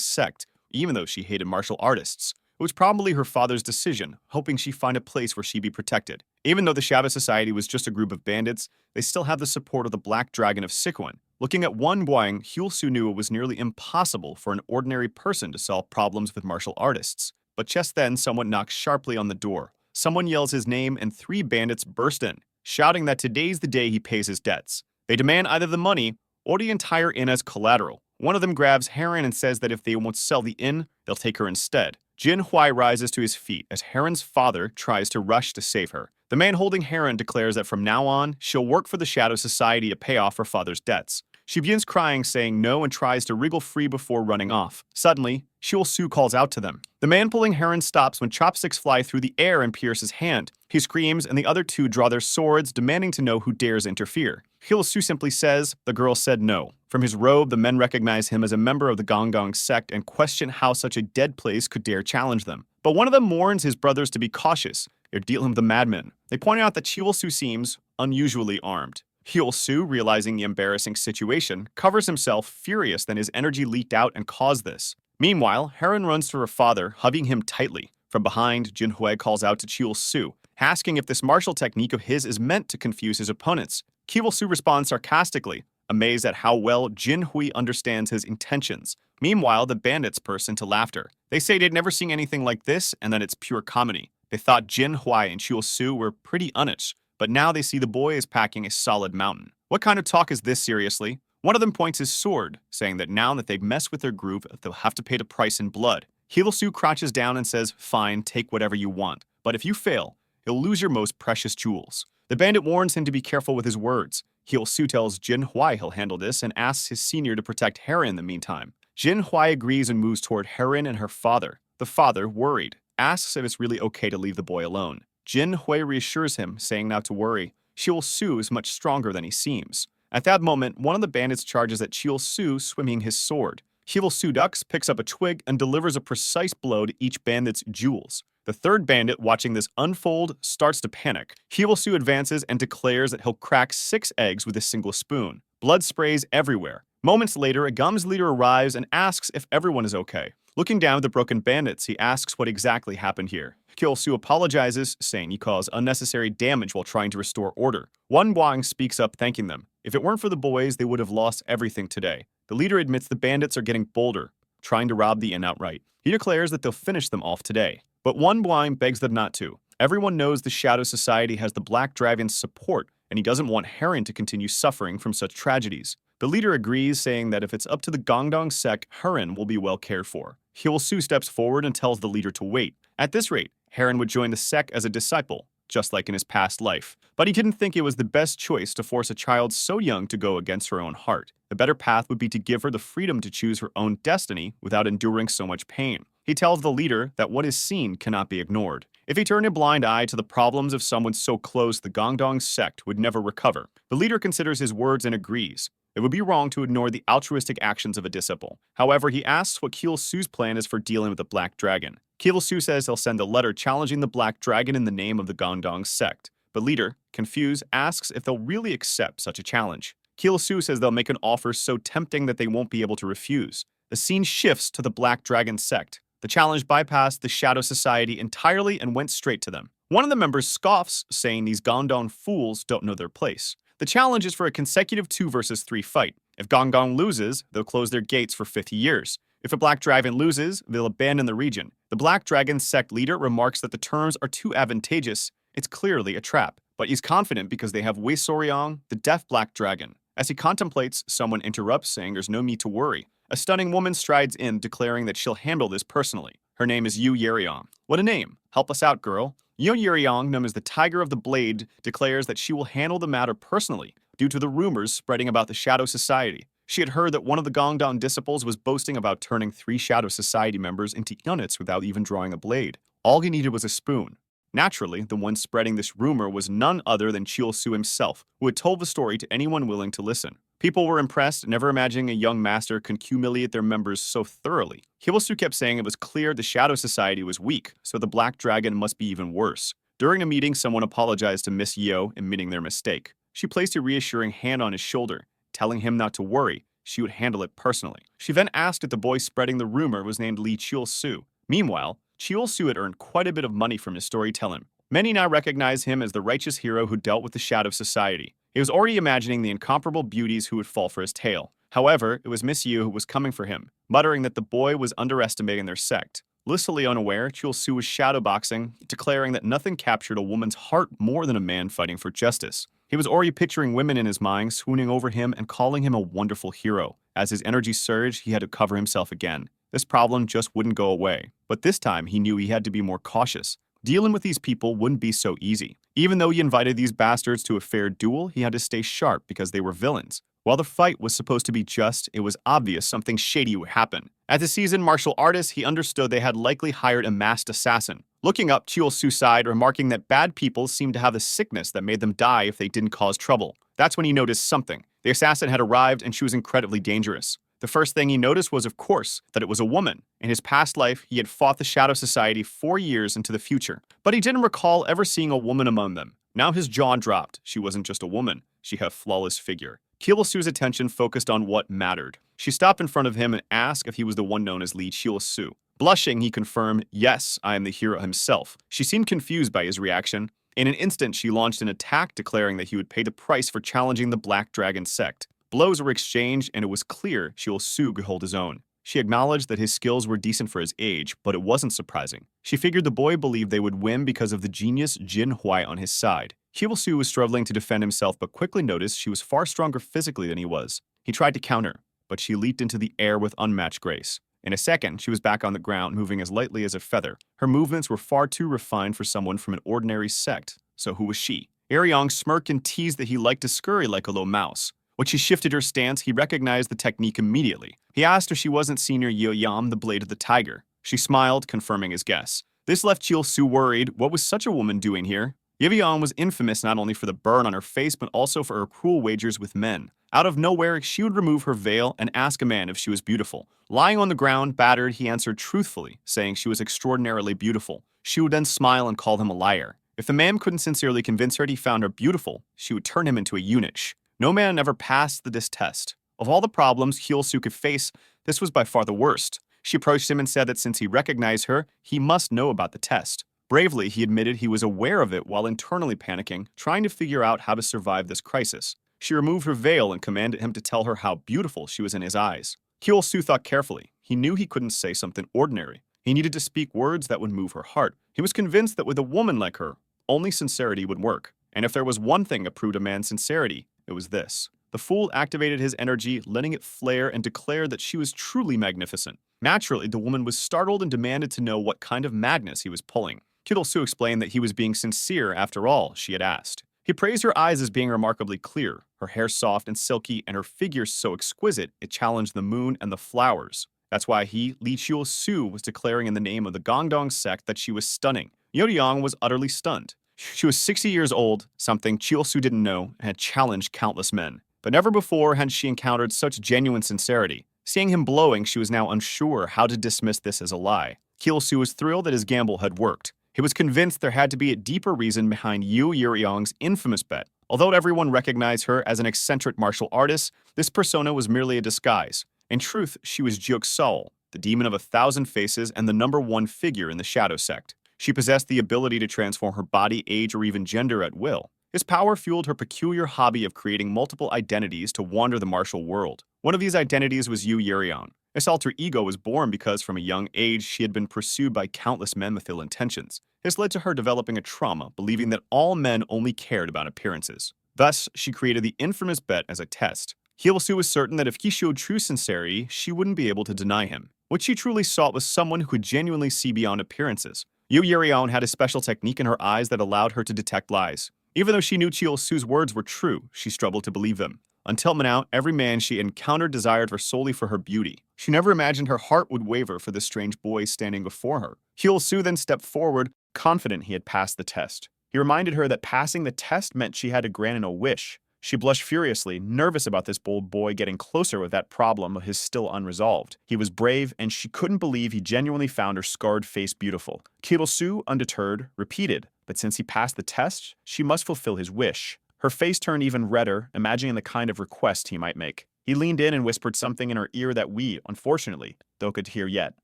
sect, even though she hated martial artists. It was probably her father's decision, hoping she'd find a place where she'd be protected. Even though the Shadow Society was just a group of bandits, they still had the support of the Black Dragon of Sikwon. Looking at Wan Wang, Chul-soo knew it was nearly impossible for an ordinary person to solve problems with martial artists. But just then, someone knocks sharply on the door. Someone yells his name, and 3 bandits burst in, shouting that today's the day he pays his debts. They demand either the money or the entire inn as collateral. One of them grabs Heron and says that if they won't sell the inn, they'll take her instead. Jin Hui rises to his feet as Heron's father tries to rush to save her. The man holding Heron declares that from now on, she'll work for the Shadow Society to pay off her father's debts. She begins crying, saying no, and tries to wriggle free before running off. Suddenly, Shiol-Soo calls out to them. The man pulling Heron stops when chopsticks fly through the air and pierce his hand. He screams, and the other two draw their swords, demanding to know who dares interfere. Shiol-Soo simply says, the girl said no. From his robe, the men recognize him as a member of the Gonggong sect and question how such a dead place could dare challenge them. But one of them warns his brothers to be cautious. They're dealing with the madmen. They point out that Shiol-Soo seems unusually armed. Shiol-Soo, realizing the embarrassing situation, covers himself, furious that his energy leaked out and caused this. Meanwhile, Heron runs to her father, hugging him tightly. From behind, Jin Hui calls out to Shiol-Soo, asking if this martial technique of his is meant to confuse his opponents. Shiol-Soo responds sarcastically, amazed at how well Jin Hui understands his intentions. Meanwhile, the bandits burst into laughter. They say they'd never seen anything like this and that it's pure comedy. They thought Jin Hui and Shiol-Soo were pretty EUNUCH, but now they see the boy is packing a solid mountain. What kind of talk is this, seriously? One of them points his sword, saying that now that they've messed with their group, they'll have to pay the price in blood. Shiol-Soo crouches down and says, fine, take whatever you want, but if you fail, you'll lose your most precious jewels. The bandit warns him to be careful with his words. Shiol-Soo tells Jin Hui he'll handle this and asks his senior to protect Heron in the meantime. Jin Hui agrees and moves toward Heron and her father. The father, worried, asks if it's really okay to leave the boy alone. Jin Hui reassures him, saying not to worry. Shiol-Soo is much stronger than he seems. At that moment, one of the bandits charges at Shiol-Soo, swinging his sword. Shiol-Soo ducks, picks up a twig, and delivers a precise blow to each bandit's jewels. The third bandit, watching this unfold, starts to panic. Shiol-Soo advances and declares that he'll crack 6 eggs with a single spoon. Blood sprays everywhere. Moments later, a GUM's leader arrives and asks if everyone is okay. Looking down at the broken bandits, he asks what exactly happened here. Shiol-Soo apologizes, saying he caused unnecessary damage while trying to restore order. One Wang speaks up, thanking them. If it weren't for the boys, they would have lost everything today. The leader admits the bandits are getting bolder, trying to rob the inn outright. He declares that they'll finish them off today. But one Wang begs them not to. Everyone knows the Shadow Society has the Black Dragon's support, and he doesn't want Heron to continue suffering from such tragedies. The leader agrees, saying that if it's up to the Gonggong sect, Heron will be well cared for. Shiol-Soo steps forward and tells the leader to wait. At this rate, Heron would join the sect as a disciple, just like in his past life. But he didn't think it was the best choice to force a child so young to go against her own heart. The better path would be to give her the freedom to choose her own destiny without enduring so much pain. He tells the leader that what is seen cannot be ignored. If he turned a blind eye to the problems of someone so close, the Gonggong sect would never recover. The leader considers his words and agrees. It would be wrong to ignore the altruistic actions of a disciple. However, he asks what Shiol-Soo's plan is for dealing with the Black Dragon. Shiol-Soo says he'll send a letter challenging the Black Dragon in the name of the Gonggong sect. The leader, confused, asks if they'll really accept such a challenge. Shiol-Soo says they'll make an offer so tempting that they won't be able to refuse. The scene shifts to the Black Dragon sect. The challenge bypassed the Shadow Society entirely and went straight to them. One of the members scoffs, saying these Gonggong fools don't know their place. The challenge is for a consecutive 2 versus 3 fight. If Gonggong loses, they'll close their gates for 50 years. If a Black Dragon loses, they'll abandon the region. The Black Dragon sect leader remarks that the terms are too advantageous. It's clearly a trap. But he's confident because they have Wei Soryong, the deaf Black Dragon. As he contemplates, someone interrupts, saying there's no need to worry. A stunning woman strides in, declaring that she'll handle this personally. Her name is Yu Yeryong. What a name. Help us out, girl. Yu Yeryong, known as the Tiger of the Blade, declares that she will handle the matter personally due to the rumors spreading about the Shadow Society. She had heard that one of the Gonggong disciples was boasting about turning 3 Shadow Society members into units without even drawing a blade. All he needed was a spoon. Naturally, the one spreading this rumor was none other than Shiol-Soo himself, who had told the story to anyone willing to listen. People were impressed, never imagining a young master could humiliate their members so thoroughly. Shiol-Soo kept saying it was clear the Shadow Society was weak, so the Black Dragon must be even worse. During a meeting, someone apologized to Miss Yeo, admitting their mistake. She placed a reassuring hand on his shoulder, telling him not to worry, she would handle it personally. She then asked if the boy spreading the rumor was named Lee Shiol-Soo. Meanwhile, Shiol-Soo had earned quite a bit of money from his storytelling. Many now recognize him as the righteous hero who dealt with the Shadow Society. He was already imagining the incomparable beauties who would fall for his tale. However, it was Miss Yu who was coming for him, muttering that the boy was underestimating their sect. Blissfully unaware, Shiol-Soo was shadowboxing, declaring that nothing captured a woman's heart more than a man fighting for justice. He was already picturing women in his mind, swooning over him and calling him a wonderful hero. As his energy surged, he had to cover himself again. This problem just wouldn't go away. But this time, he knew he had to be more cautious. Dealing with these people wouldn't be so easy. Even though he invited these bastards to a fair duel, he had to stay sharp because they were villains. While the fight was supposed to be just, it was obvious something shady would happen. As a seasoned martial artist, he understood they had likely hired a masked assassin. Looking up, Chiol-Su sighed, remarking that bad people seemed to have a sickness that made them die if they didn't cause trouble. That's when he noticed something. The assassin had arrived and she was incredibly dangerous. The first thing he noticed was, of course, that it was a woman. In his past life, he had fought the Shadow Society 4 years into the future, but he didn't recall ever seeing a woman among them. Now his jaw dropped. She wasn't just a woman. She had a flawless figure. Chiol-Su's attention focused on what mattered. She stopped in front of him and asked if he was the one known as Lee Chiol-Su. Blushing, he confirmed, "Yes, I am the hero himself." She seemed confused by his reaction. In an instant, she launched an attack, declaring that he would pay the price for challenging the Black Dragon sect. Blows were exchanged, and it was clear Chiol-Su could hold his own. She acknowledged that his skills were decent for his age, but it wasn't surprising. She figured the boy believed they would win because of the genius Jin Hui on his side. Chiol-Su was struggling to defend himself, but quickly noticed she was far stronger physically than he was. He tried to counter, but she leaped into the air with unmatched grace. In a second, she was back on the ground, moving as lightly as a feather. Her movements were far too refined for someone from an ordinary sect. So who was she? Aryong smirked and teased that he liked to scurry like a low mouse. When she shifted her stance, he recognized the technique immediately. He asked if she wasn't Senior Yeoyam, the Blade of the Tiger. She smiled, confirming his guess. This left Chiol-Su worried. What was such a woman doing here? Yeoyam was infamous not only for the burn on her face, but also for her cruel wagers with men. Out of nowhere, she would remove her veil and ask a man if she was beautiful. Lying on the ground, battered, he answered truthfully, saying she was extraordinarily beautiful. She would then smile and call him a liar. If the man couldn't sincerely convince her that he found her beautiful, she would turn him into a eunuch. No man ever passed this test. Of all the problems Chiol-Su could face, this was by far the worst. She approached him and said that since he recognized her, he must know about the test. Bravely, he admitted he was aware of it while internally panicking, trying to figure out how to survive this crisis. She removed her veil and commanded him to tell her how beautiful she was in his eyes. Chiol-Su thought carefully. He knew he couldn't say something ordinary. He needed to speak words that would move her heart. He was convinced that with a woman like her, only sincerity would work. And if there was one thing that proved a man's sincerity, it was this. The fool activated his energy, letting it flare, and declared that she was truly magnificent. Naturally, the woman was startled and demanded to know what kind of madness he was pulling. Chiol-Su explained that he was being sincere after all, she had asked. He praised her eyes as being remarkably clear, her hair soft and silky, and her figure so exquisite it challenged the moon and the flowers. That's why he, Lee Chiol-Su, was declaring in the name of the Gongdong sect that she was stunning. Yeoyang was utterly stunned. She was 60 years old, something Chiol-Su didn't know, and had challenged countless men. But never before had she encountered such genuine sincerity. Seeing him blowing, she was now unsure how to dismiss this as a lie. Chiol-Su was thrilled that his gamble had worked. He was convinced there had to be a deeper reason behind Yu Yeoyang's infamous bet. Although everyone recognized her as an eccentric martial artist, this persona was merely a disguise. In truth, she was Jiuk-Seol, the demon of 1,000 faces and the #1 figure in the Shadow Sect. She possessed the ability to transform her body, age, or even gender at will. His power fueled her peculiar hobby of creating multiple identities to wander the martial world. One of these identities was Yu Yeoyang. This alter ego was born because from a young age she had been pursued by countless men with ill intentions. This led to her developing a trauma, believing that all men only cared about appearances. Thus, she created the infamous bet as a test. Chiol-Su was certain that if he showed true sincerity, she wouldn't be able to deny him. What she truly sought was someone who could genuinely see beyond appearances. Yu Yeoyang had a special technique in her eyes that allowed her to detect lies. Even though she knew Chiol-Su's words were true, she struggled to believe them. Until now, every man she encountered desired her solely for her beauty. She never imagined her heart would waver for this strange boy standing before her. Chiol-Su then stepped forward, confident he had passed the test. He reminded her that passing the test meant she had to grant him a wish. She blushed furiously, nervous about this bold boy getting closer with that problem of his still unresolved. He was brave, and she couldn't believe he genuinely found her scarred face beautiful. Chiol-Su, undeterred, repeated, but since he passed the test, she must fulfill his wish. Her face turned even redder, imagining the kind of request he might make. He leaned in and whispered something in her ear that we, unfortunately, don't could hear yet.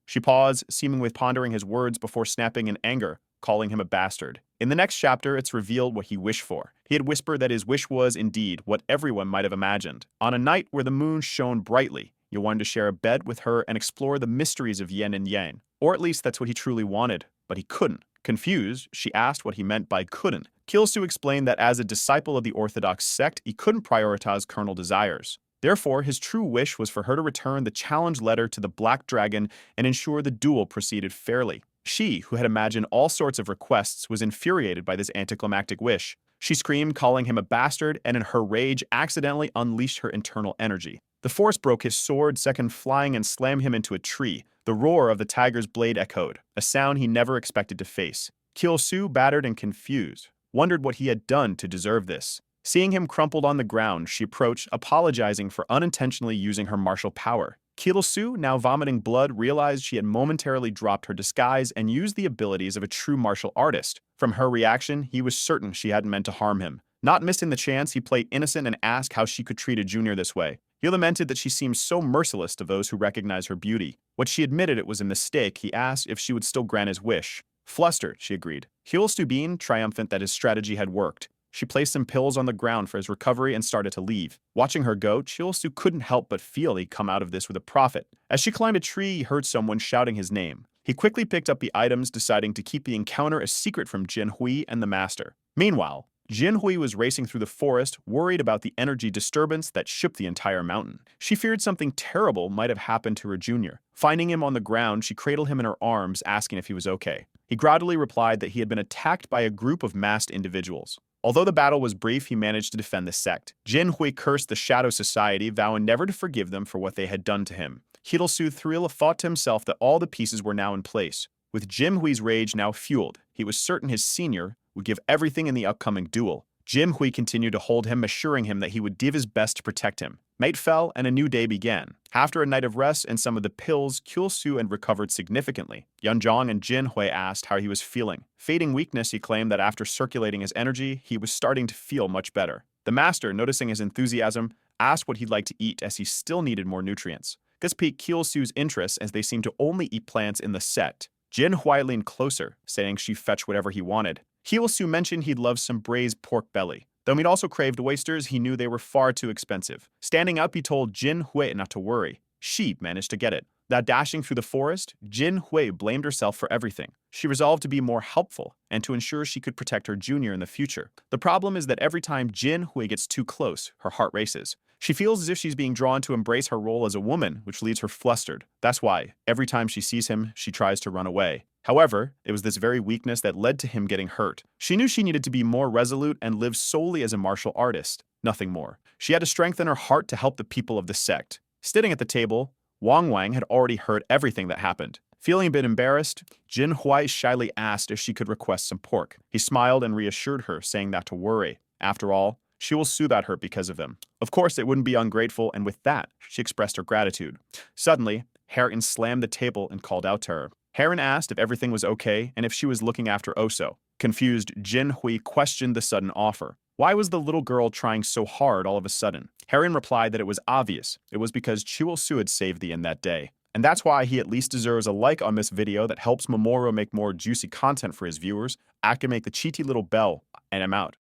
She paused, seemingly pondering his words before snapping in anger, calling him a bastard. In the next chapter, it's revealed what he wished for. He had whispered that his wish was, indeed, what everyone might have imagined. On a night where the moon shone brightly, he wanted to share a bed with her and explore the mysteries of yin and yang. Or at least that's what he truly wanted. But he couldn't. Confused, she asked what he meant by couldn't. Chiol-Su explained that as a disciple of the Orthodox sect, he couldn't prioritize carnal desires. Therefore, his true wish was for her to return the challenge letter to the Black Dragon and ensure the duel proceeded fairly. She, who had imagined all sorts of requests, was infuriated by this anticlimactic wish. She screamed, calling him a bastard, and in her rage accidentally unleashed her internal energy. The force broke his sword, second flying and slammed him into a tree. The roar of the tiger's blade echoed, a sound he never expected to face. Kyo-soo, battered and confused, wondered what he had done to deserve this. Seeing him crumpled on the ground, she approached, apologizing for unintentionally using her martial power. Kyo-soo, now vomiting blood, realized she had momentarily dropped her disguise and used the abilities of a true martial artist. From her reaction, he was certain she hadn't meant to harm him. Not missing the chance, he played innocent and asked how she could treat a junior this way. He lamented that she seemed so merciless to those who recognized her beauty. When she admitted it was a mistake, he asked if she would still grant his wish. Flustered, she agreed. Hyul-soo, triumphant that his strategy had worked. She placed some pills on the ground for his recovery and started to leave. Watching her go, Hyul-soo couldn't help but feel he'd come out of this with a profit. As she climbed a tree, he heard someone shouting his name. He quickly picked up the items, deciding to keep the encounter a secret from Jin-hui and the master. Meanwhile, Jin-hui was racing through the forest, worried about the energy disturbance that shook the entire mountain. She feared something terrible might have happened to her junior. Finding him on the ground, she cradled him in her arms, asking if he was okay. He groggily replied that he had been attacked by a group of masked individuals. Although the battle was brief, he managed to defend the sect. Jin-hui cursed the Shadow Society, vowing never to forgive them for what they had done to him. Hyul-soo thought to himself that all the pieces were now in place. With Jin-hui's rage now fueled, he was certain his senior would give everything in the upcoming duel. Jin-hui continued to hold him, assuring him that he would give his best to protect him. Night fell, and a new day began. After a night of rest and some of the pills, Hyul-soo had recovered significantly. Yeonjong and Jin-hui asked how he was feeling. Fading weakness, he claimed that after circulating his energy, he was starting to feel much better. The master, noticing his enthusiasm, asked what he'd like to eat as he still needed more nutrients. This piqued Hyul-soo's interest as they seemed to only eat plants in the set. Jin-hui leaned closer, saying she'd fetch whatever he wanted. Hyul-soo mentioned he'd love some braised pork belly. Though he'd also craved oysters, he knew they were far too expensive. Standing up, he told Jin-hui not to worry. She managed to get it. Now dashing through the forest, Jin-hui blamed herself for everything. She resolved to be more helpful and to ensure she could protect her junior in the future. The problem is that every time Jin-hui gets too close, her heart races. She feels as if she's being drawn to embrace her role as a woman, which leaves her flustered. That's why, every time she sees him, she tries to run away. However, it was this very weakness that led to him getting hurt. She knew she needed to be more resolute and live solely as a martial artist, nothing more. She had to strengthen her heart to help the people of the sect. Sitting at the table, Wang Wang had already heard everything that happened. Feeling a bit embarrassed, Jin-hui shyly asked if she could request some pork. He smiled and reassured her, saying not to worry. After all, she will soothe at her because of them. Of course, it wouldn't be ungrateful, and with that, she expressed her gratitude. Suddenly, Heron slammed the table and called out to her. Heron asked if everything was okay and if she was looking after Oso. Confused, Jin-hui questioned the sudden offer. Why was the little girl trying so hard all of a sudden? Heron replied that it was obvious. It was because Hyul-soo had saved the end that day. And that's why he at least deserves a like on this video that helps Mamoru make more juicy content for his viewers. Activate the cheaty little bell, and I'm out.